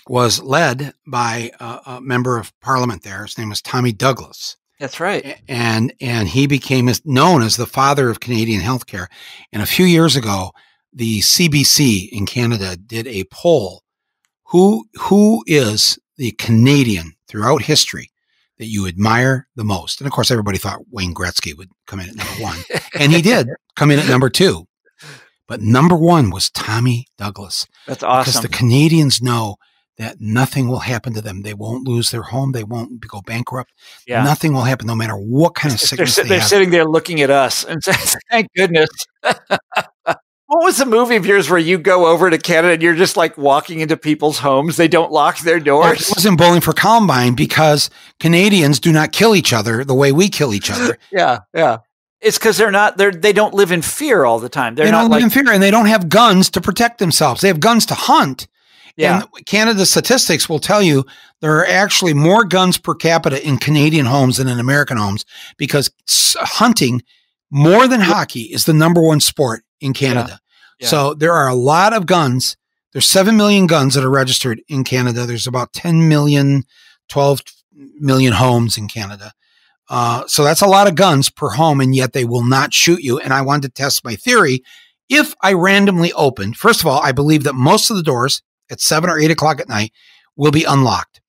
was led by a member of parliament there. His name was Tommy Douglas. That's right. And he became known as the father of Canadian healthcare. And a few years ago, the CBC in Canada did a poll. Who is the Canadian throughout history that you admire the most? And of course, everybody thought Wayne Gretzky would come in at number one. And he did come in at number two. But number one was Tommy Douglas. That's awesome. Because the Canadians know that nothing will happen to them. They won't lose their home. They won't go bankrupt. Yeah. Nothing will happen no matter what kind of sickness they have. They're sitting there looking at us and saying, thank goodness. What was the movie of yours where you go over to Canada and you're just like walking into people's homes? They don't lock their doors. It was in Bowling for Columbine because Canadians do not kill each other the way we kill each other. Yeah. It's because they don't live in fear all the time. They don't live in fear, and they don't have guns to protect themselves. They have guns to hunt. Yeah. And Canada's statistics will tell you there are actually more guns per capita in Canadian homes than in American homes because hunting, more than hockey, is the number one sport in Canada. Yeah. So there are a lot of guns. There's 7 million guns that are registered in Canada. There's about 10 million, 12 million homes in Canada. So that's a lot of guns per home, and yet they will not shoot you. And I wanted to test my theory. If I randomly opened, first of all, I believe that most of the doors at 7 or 8 o'clock at night will be unlocked.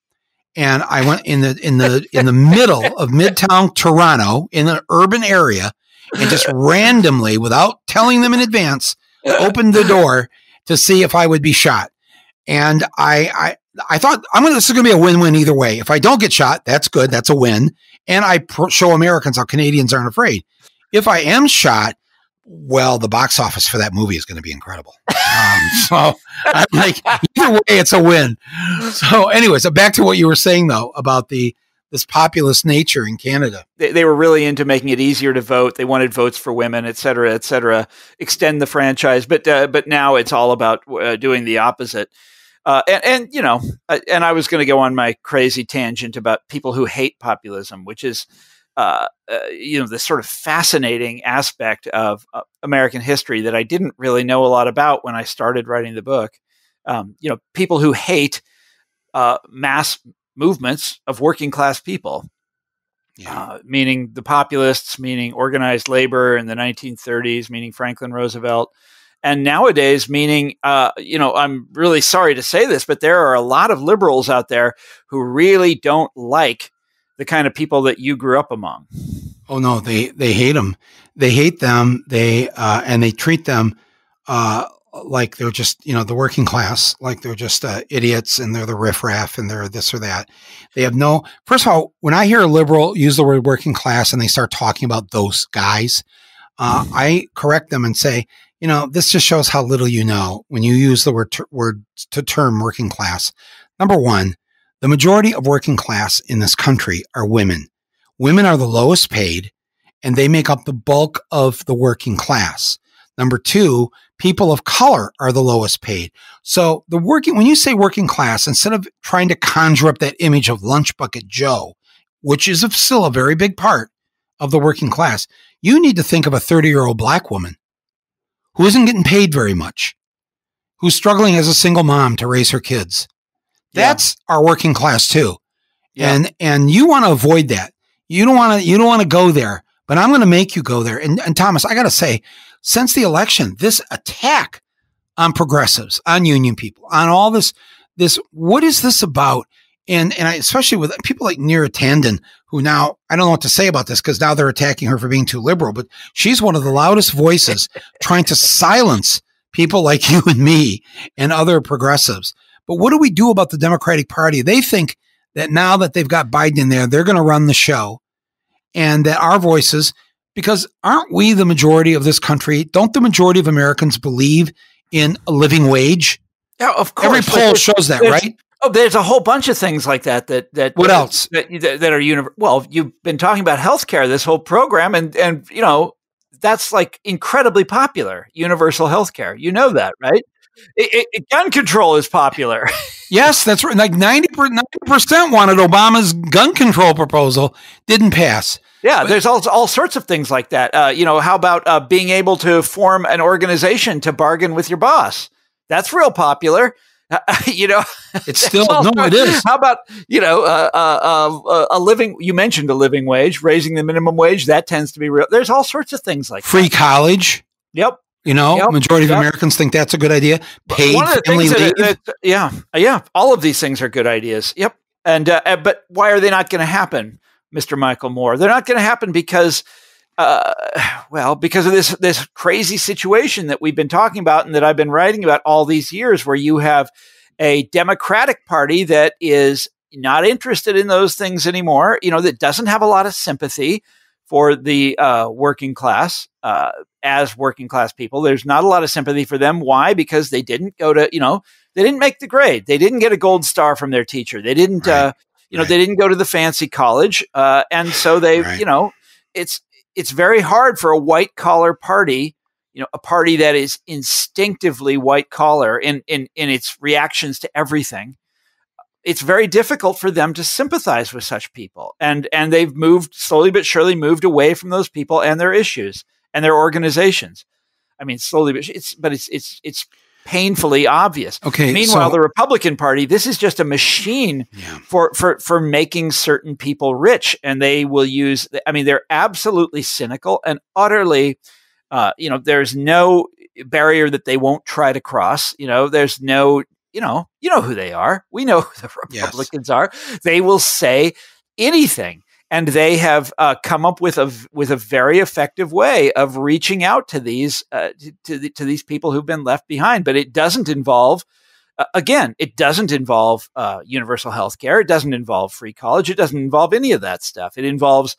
And I went in the middle of Midtown Toronto in an urban area and just randomly, without telling them in advance, opened the door to see if I would be shot. And I thought this is going to be a win-win either way. If I don't get shot, that's good. That's a win. And I show Americans how Canadians aren't afraid. If I am shot, well, the box office for that movie is going to be incredible. So I'm like, either way, it's a win. So anyway, so back to what you were saying, though, about this populist nature in Canada. They were really into making it easier to vote. They wanted votes for women, et cetera, extend the franchise. But now it's all about doing the opposite. And I was going to go on my crazy tangent about people who hate populism, which is, this sort of fascinating aspect of American history that I didn't really know a lot about when I started writing the book. People who hate mass movements of working class people, meaning the populists, meaning organized labor in the 1930s, meaning Franklin Roosevelt. And nowadays, meaning, I'm really sorry to say this, but there are a lot of liberals out there who really don't like the kind of people that you grew up among. Oh no, they hate them. They hate them. And they treat them like they're just, the working class, like they're just idiots and they're the riffraff and they're this or that. They have first of all, when I hear a liberal use the word working class and they start talking about those guys, I correct them and say, this just shows how little you know when you use the word to term working class. Number one, the majority of working class in this country are women. Women are the lowest paid, and they make up the bulk of the working class. Number two, people of color are the lowest paid. So when you say working class, instead of trying to conjure up that image of Lunch Bucket Joe, which is still a very big part of the working class. You need to think of a 30-year-old black woman who isn't getting paid very much, who's struggling as a single mom to raise her kids. That's our working class too. Yeah. And you want to avoid that. You don't want to go there, but I'm going to make you go there. And Thomas, I got to say, since the election, this attack on progressives, on union people, on all this, what is this about? And especially with people like Neera Tanden, who now, I don't know what to say about this because now they're attacking her for being too liberal, but she's one of the loudest voices trying to silence people like you and me and other progressives. But what do we do about the Democratic Party? They think that now that they've got Biden in there, they're going to run the show, and that our voices, because aren't we the majority of this country? Don't the majority of Americans believe in a living wage? Yeah, of course. Every poll shows that, right? Oh, there's a whole bunch of things like that. What else? That are universal. Well, you've been talking about healthcare this whole program, and that's like incredibly popular. Universal healthcare, that, right? Gun control is popular. Yes, that's right. Like 90% wanted Obama's gun control proposal, didn't pass. Yeah, there's all sorts of things like that. How about being able to form an organization to bargain with your boss? That's real popular. It's still it is. How about a living? You mentioned a living wage, raising the minimum wage. That tends to be real. There's all sorts of things like free college. Yep. Majority of Americans think that's a good idea. Paid family leave. All of these things are good ideas. Yep. And but why are they not going to happen, Mr. Michael Moore? They're not going to happen because of this crazy situation that we've been talking about and that I've been writing about all these years, where you have a Democratic Party that is not interested in those things anymore, that doesn't have a lot of sympathy for the working class as working class people. There's not a lot of sympathy for them. Why? Because they didn't go to, they didn't make the grade. They didn't get a gold star from their teacher. They didn't, they didn't go to the fancy college. And so they, it's very hard for a white collar party, a party that is instinctively white collar in its reactions to everything. It's very difficult for them to sympathize with such people. And they've slowly but surely moved away from those people and their issues and their organizations. I mean, slowly, but it's painfully obvious. Okay. Meanwhile, the Republican Party, this is just a machine for making certain people rich. And they will they're absolutely cynical and utterly, there's no barrier that they won't try to cross. There's no, you know who they are. We know who the Republicans are. They will say anything. And they have come up with a very effective way of reaching out to these to these people who've been left behind. But it doesn't involve, universal health care. It doesn't involve free college. It doesn't involve any of that stuff. It involves,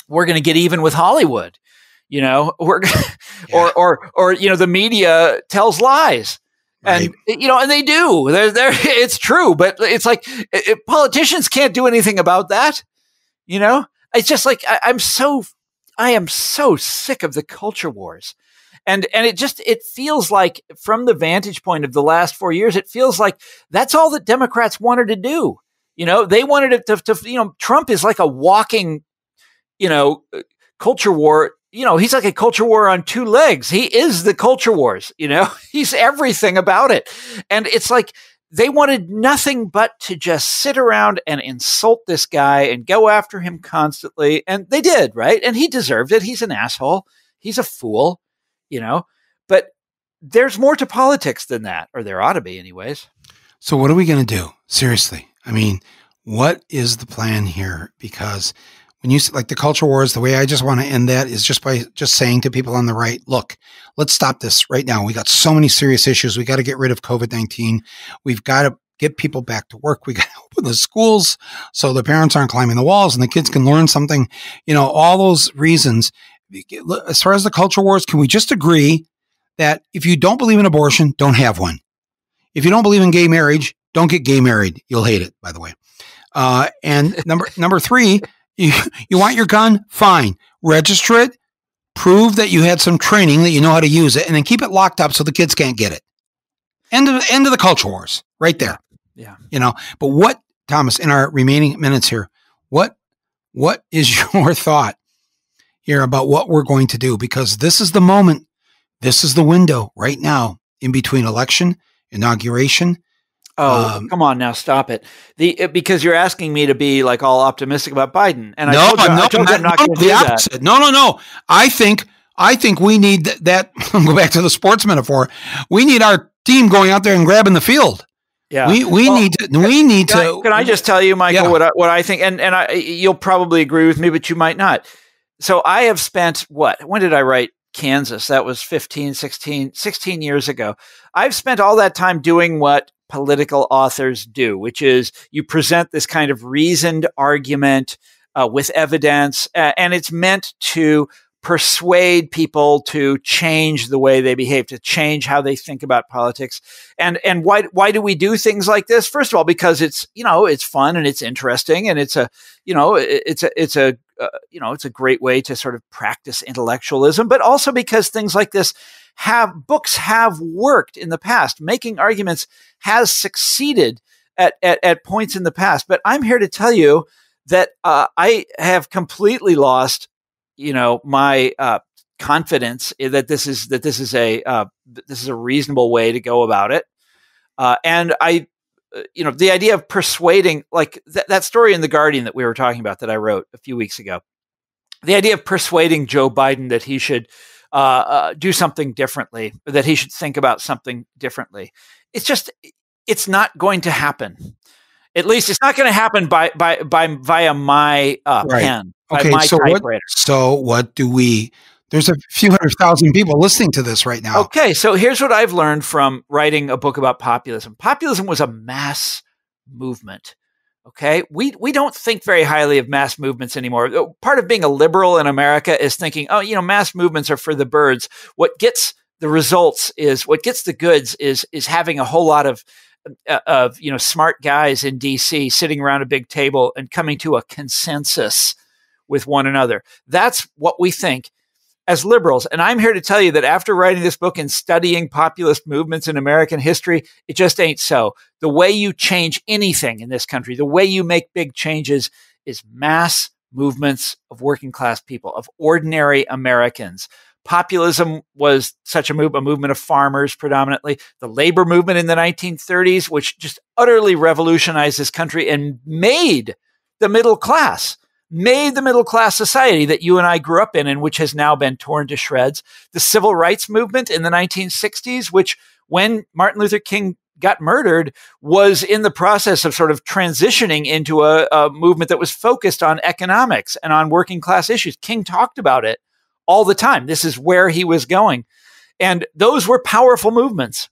we're going to get even with Hollywood. Or the media tells lies. Right. And they do. It's true, but it's like politicians can't do anything about that. It's just like I am so sick of the culture wars, and it feels like, from the vantage point of the last 4 years, it feels like that's all that Democrats wanted to do. They wanted it to Trump is like a walking, culture war. He's like a culture war on two legs. He is the culture wars. He's everything about it, and it's like, they wanted nothing but to just sit around and insult this guy and go after him constantly. And they did, right? And he deserved it. He's an asshole. He's a fool, but there's more to politics than that, or there ought to be anyways. So what are we going to do? Seriously. I mean, what is the plan here? Because when you like the culture wars, the way I just want to end that is just by just saying to people on the right, look, let's stop this right now. We got so many serious issues. We got to get rid of COVID-19. We've got to get people back to work. We got to open the schools so the parents aren't climbing the walls and the kids can learn something. All those reasons. As far as the culture wars, can we just agree that if you don't believe in abortion, don't have one? If you don't believe in gay marriage, don't get gay married. You'll hate it, by the way. And number three, you want your gun? Fine. Register it. Prove that you had some training, that you know how to use it, and then keep it locked up so the kids can't get it. End of the culture wars right there. Yeah. But what, Thomas, in our remaining minutes here, what is your thought here about what we're going to do, because this is the moment, this is the window right now in between election, inauguration. Oh, come on now, stop it. Because you're asking me to be like all optimistic about Biden. And No, I told you I'm not going to do opposite. that. No. I think we need that. Go back to the sports metaphor. We need our team going out there and grabbing the field. Yeah. We need to. Can I just tell you, Michael, what I think? And you'll probably agree with me, but you might not. So I have spent when did I write Kansas? That was 16 years ago. I've spent all that time doing what political authors do, which is you present this kind of reasoned argument with evidence, and it's meant to persuade people to change the way they behave, to change how they think about politics. And why do we do things like this? First of all, because it's fun and it's interesting, and it's a great way to sort of practice intellectualism, but also because things like this books have worked in the past. Making arguments has succeeded at points in the past. But I'm here to tell you that I have completely lost, my confidence that this is a reasonable way to go about it. And the idea of persuading, like that story in The Guardian that we were talking about that I wrote a few weeks ago, the idea of persuading Joe Biden that he should do something differently, that he should think about something differently. It's not going to happen. At least it's not going to happen via my pen, by my typewriter. What do we? There's a few 100,000 people listening to this right now. Okay, so here's what I've learned from writing a book about populism. Populism was a mass movement. Okay, we don't think very highly of mass movements anymore. Part of being a liberal in America is thinking, mass movements are for the birds. What gets the results what gets the goods is having a whole lot of smart guys in DC sitting around a big table and coming to a consensus with one another. That's what we think as liberals. And I'm here to tell you that after writing this book and studying populist movements in American history, it just ain't so. The way you change anything in this country, the way you make big changes, is mass movements of working class people, of ordinary Americans. Populism was such a movement of farmers predominantly. The labor movement in the 1930s, which just utterly revolutionized this country and made the middle class society that you and I grew up in, and which has now been torn to shreds. The civil rights movement in the 1960s, which when Martin Luther King got murdered, was in the process of sort of transitioning into a movement that was focused on economics and on working class issues. King talked about it all the time. This is where he was going. And those were powerful movements.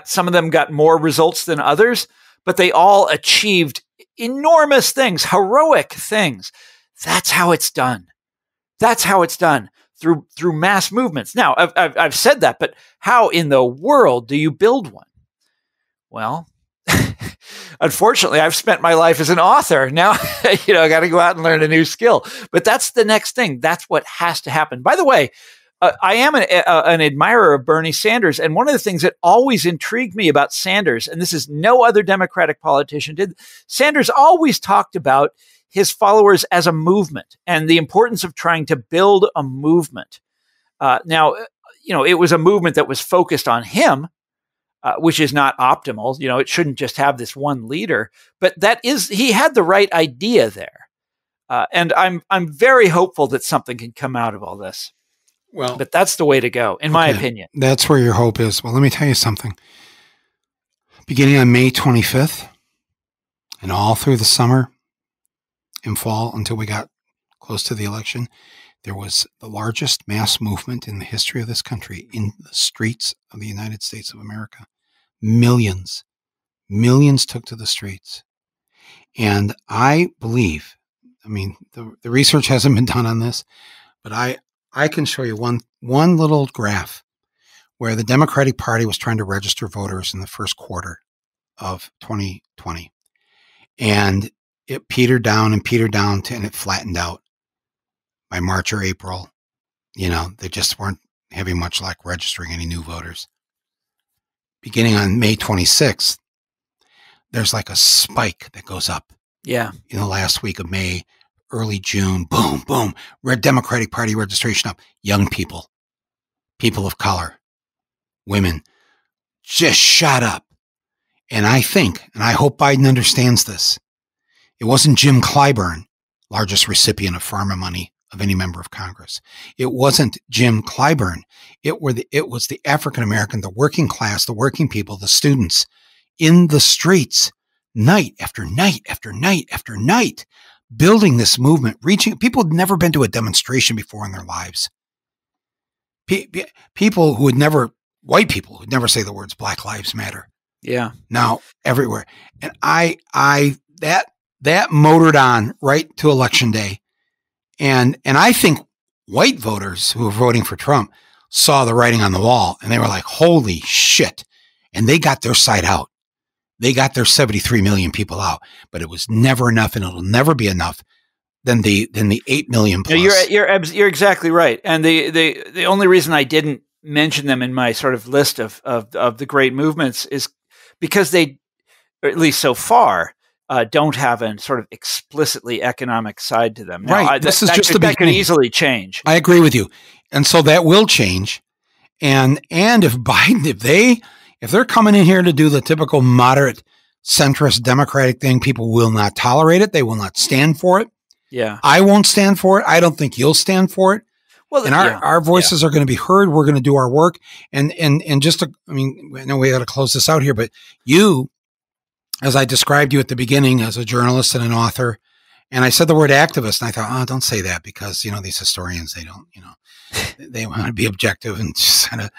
Some of them got more results than others, but they all achieved enormous things, heroic things. That's how it's done. That's how it's done, through mass movements. Now, I've said that, but how in the world do you build one? Well, unfortunately, I've spent my life as an author. Now, I got to go out and learn a new skill. But that's the next thing. That's what has to happen. By the way, I am an admirer of Bernie Sanders. And one of the things that always intrigued me about Sanders, and this is no other Democratic politician did, Sanders always talked about his followers as a movement and the importance of trying to build a movement. Now, it was a movement that was focused on him, which is not optimal. It shouldn't just have this one leader, but he had the right idea there. And I'm very hopeful that something can come out of all this. Well, but that's the way to go, in my opinion. That's where your hope is. Well, let me tell you something. Beginning on May 25th and all through the summer and fall until we got close to the election, there was the largest mass movement in the history of this country in the streets of the United States of America. Millions took to the streets. And I believe, the research hasn't been done on this, but I can show you one little graph where the Democratic Party was trying to register voters in the first quarter of 2020. And it petered down and it flattened out by March or April. They just weren't having much luck registering any new voters. Beginning on May 26th, there's like a spike that goes up. Yeah. In the last week of May, early June, boom, boom, Democratic Party registration up. Young people, people of color, women, just shot up. And I think, and I hope Biden understands this, it wasn't Jim Clyburn, largest recipient of pharma money of any member of Congress. It wasn't Jim Clyburn. It was the African American, the working class, the working people, the students in the streets, night after night after night after night, building this movement, reaching people who'd never been to a demonstration before in their lives. People who white people who'd never say the words Black Lives Matter. Yeah. Now everywhere. And that motored on right to election day. And I think white voters who were voting for Trump saw the writing on the wall and they were like, holy shit. And they got their side out. They got their 73 million people out, but it was never enough, and it'll never be enough than the 8 million plus. You're exactly right. And the only reason I didn't mention them in my sort of list of the great movements is because they, or at least so far, don't have a sort of explicitly economic side to them. Now, right. This is just the beginning. That could easily change. I agree with you. And so that will change. And if Biden, if they're coming in here to do the typical moderate centrist Democratic thing, people will not tolerate it. They will not stand for it. Yeah. I won't stand for it. I don't think you'll stand for it. Well, and our voices are going to be heard. We're going to do our work. And just I know we got to close this out here, but you, as I described you at the beginning as a journalist and an author, and I said the word activist, and I thought, oh, don't say that because, these historians, they don't, they want to be objective and just kind of,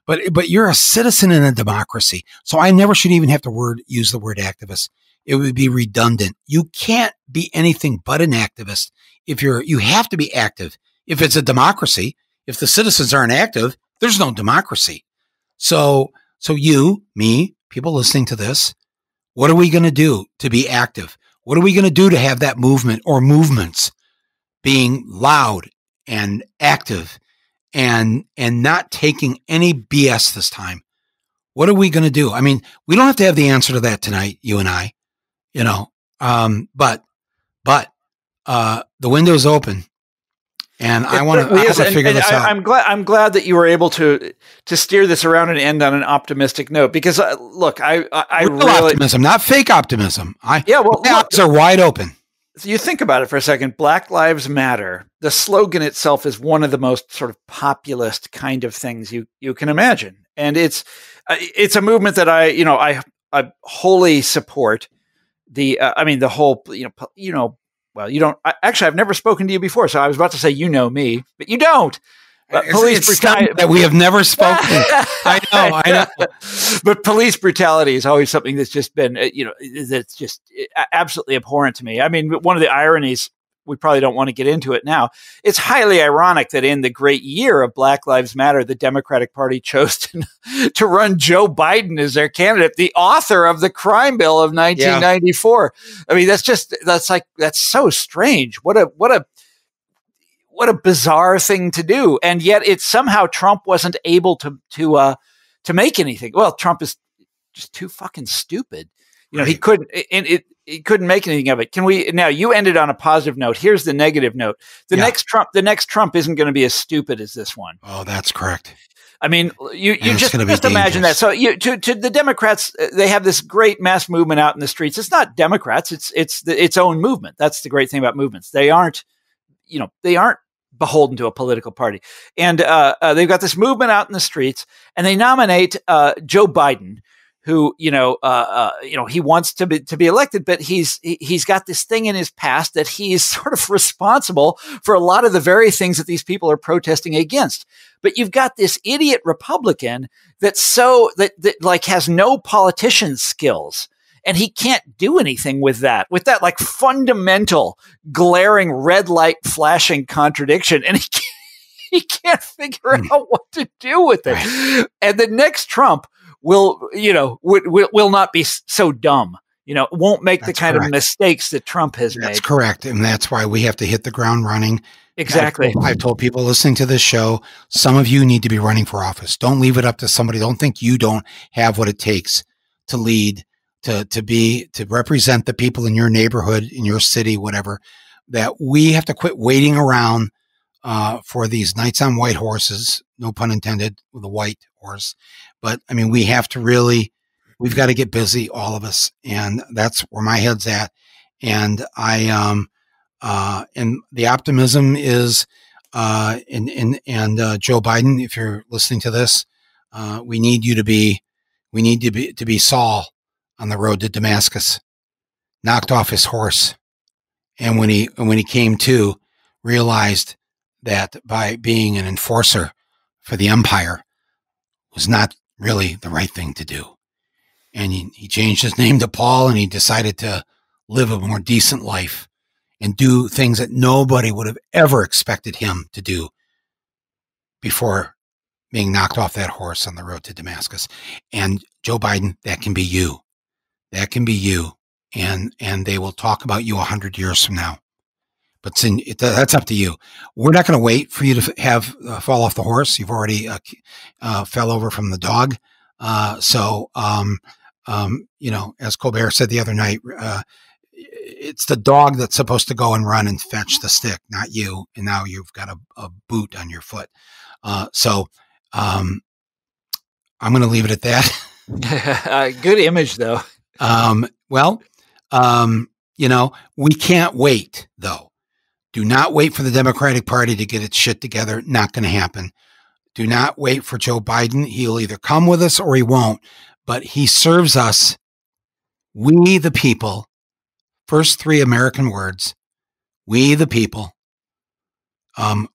but you're a citizen in a democracy. So I never should even have to use the word activist. It would be redundant. You can't be anything but an activist you have to be active. If it's a democracy, if the citizens aren't active, there's no democracy. So you, me, people listening to this, what are we going to do to be active? What are we going to do to have that movement or movements being loud and active and not taking any BS this time? What are we going to do? I mean, we don't have to have the answer to that tonight, you and I, but the window's open. And I want to figure this out. I'm glad that you were able to steer this around and end on an optimistic note because look, I really optimism, not fake optimism. My eyes are wide open. So you think about it for a second. Black Lives Matter. The slogan itself is one of the most sort of populist kind of things you can imagine, and it's a movement that I wholly support. The whole Well, you don't. Actually, I've never spoken to you before, so I was about to say you know me, but you don't. Police brutality that we have never spoken. I know. But police brutality is always something that's just been, that's just absolutely abhorrent to me. I mean, one of the ironies, we probably don't want to get into it now. It's highly ironic that in the great year of Black Lives Matter, the Democratic Party chose to run Joe Biden as their candidate, the author of the crime bill of 1994. Yeah. I mean, that's so strange. What a bizarre thing to do. And yet it's somehow Trump wasn't able to make anything. Well, Trump is just too fucking stupid. Right. He couldn't make anything of it. Now you ended on a positive note. Here's the negative note. The next Trump isn't going to be as stupid as this one. Oh, that's correct. I mean, you just imagine that. So to the Democrats, they have this great mass movement out in the streets. It's not Democrats. It's its own movement. That's the great thing about movements. They aren't beholden to a political party. And they've got this movement out in the streets, and they nominate Joe Biden, who he wants to be elected, but he's got this thing in his past that he's sort of responsible for a lot of the very things that these people are protesting against. But you've got this idiot Republican that has no politician skills. And he can't do anything with that like fundamental, glaring red light flashing contradiction. And he can't figure out what to do with it. Right. And the next Trump will not be so dumb. Won't make the kind of mistakes that Trump has made. That's correct. And that's why we have to hit the ground running. Exactly. I've told people listening to this show, some of you need to be running for office. Don't leave it up to somebody. Don't think you don't have what it takes to lead, to represent the people in your neighborhood, in your city, whatever. that we have to quit waiting around for these knights on white horses, no pun intended, with a white horse. But I mean, we've got to get busy, all of us. And that's where my head's at. And and the optimism is, and Joe Biden, if you're listening to this, we need to be Saul on the road to Damascus, knocked off his horse. And when he came to, realized that by being an enforcer for the empire was not really the right thing to do. And he changed his name to Paul, and he decided to live a more decent life and do things that nobody would have ever expected him to do before being knocked off that horse on the road to Damascus. And Joe Biden, that can be you. That can be you. And they will talk about you 100 years from now. But that's up to you. We're not going to wait for you to have fall off the horse. You've already fell over from the dog. So, as Colbert said the other night, it's the dog that's supposed to go and run and fetch the stick, not you. And now you've got a boot on your foot. So I'm going to leave it at that. Good image, though. We can't wait, though. Do not wait for the Democratic Party to get its shit together. Not going to happen. Do not wait for Joe Biden. He'll either come with us or he won't. But he serves us, we the people. First three American words, we the people.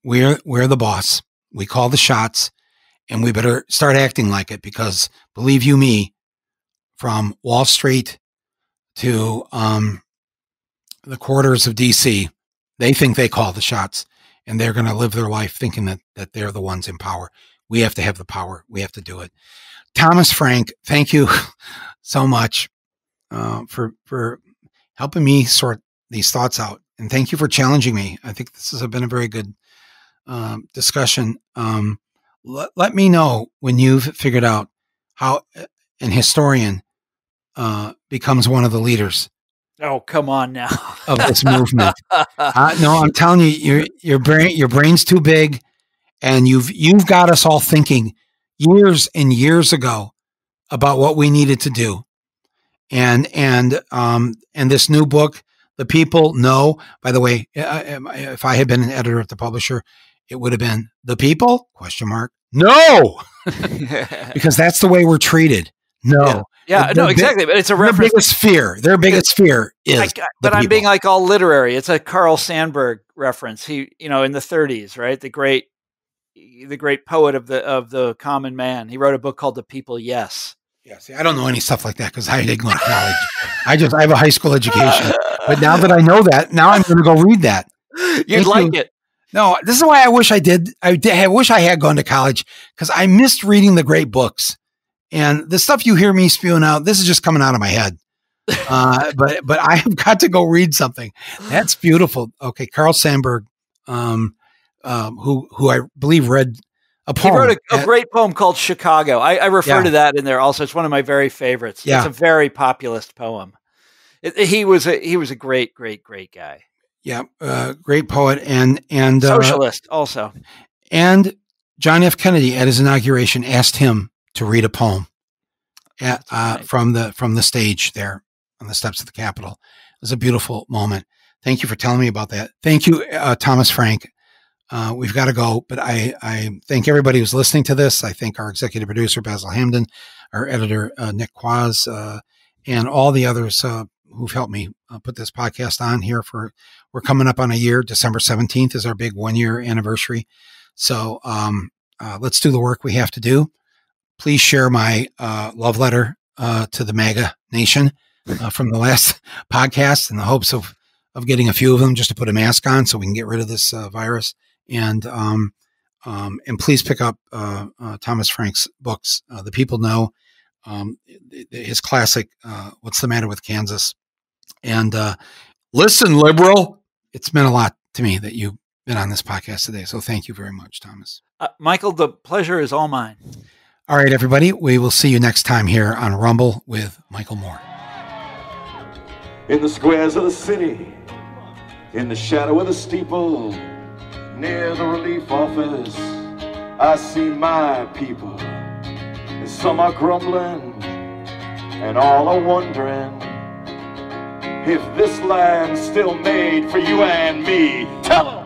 We're the boss. We call the shots, and we better start acting like it, because believe you me, from Wall Street to the quarters of DC, they think they call the shots, and they're going to live their life thinking that they're the ones in power. We have to have the power. We have to do it. Thomas Frank, thank you so much for helping me sort these thoughts out. And thank you for challenging me. I think this has been a very good discussion. Let me know when you've figured out how an historian becomes one of the leaders. Oh, come on now. Of this movement. No, I'm telling you, your brain's too big, and you've got us all thinking years and years ago about what we needed to do. And this new book, The People Know, by the way, if I had been an editor at the publisher, it would have been The People? ? No, because that's the way we're treated. No. Yeah, no, exactly. But it's a reference. Their biggest fear is. But I'm being like all literary. It's a Carl Sandburg reference. He, in the 30s, right? The great poet of the common man. He wrote a book called The People. Yes. Yeah. See, I don't know any stuff like that because I didn't go to college. I have a high school education. But now that I know that, now I'm going to go read that. You'd like it. No, this is why I wish I did. I wish I had gone to college, because I missed reading the great books. And the stuff you hear me spewing out, this is just coming out of my head. But I have got to go read something. That's beautiful. Okay, Carl Sandburg, who I believe read a poem. He wrote a great poem called Chicago. I refer to that in there also. It's one of my very favorites. Yeah. It's a very populist poem. He was a great guy. Yeah, great poet and socialist also. And John F. Kennedy at his inauguration asked him to read a poem from the stage there on the steps of the Capitol. It was a beautiful moment. Thank you for telling me about that. Thank you, Thomas Frank. We've got to go, but I thank everybody who's listening to this. I thank our executive producer, Basil Hamden, our editor, Nick Quaz, and all the others who've helped me put this podcast on here. We're coming up on a year. December 17th is our big 1-year anniversary. So let's do the work we have to do. Please share my love letter to the MAGA nation from the last podcast, in the hopes of getting a few of them just to put a mask on so we can get rid of this virus. And please pick up Thomas Frank's books. The People Know, his classic, What's the Matter with Kansas? And listen, liberal. It's meant a lot to me that you've been on this podcast today. So thank you very much, Thomas. Michael, the pleasure is all mine. All right, everybody. We will see you next time here on Rumble with Michael Moore. In the squares of the city, In the shadow of the steeple, near the relief office, I see my people. And some are grumbling, and all are wondering if this land's still made for you and me. Tell 'em!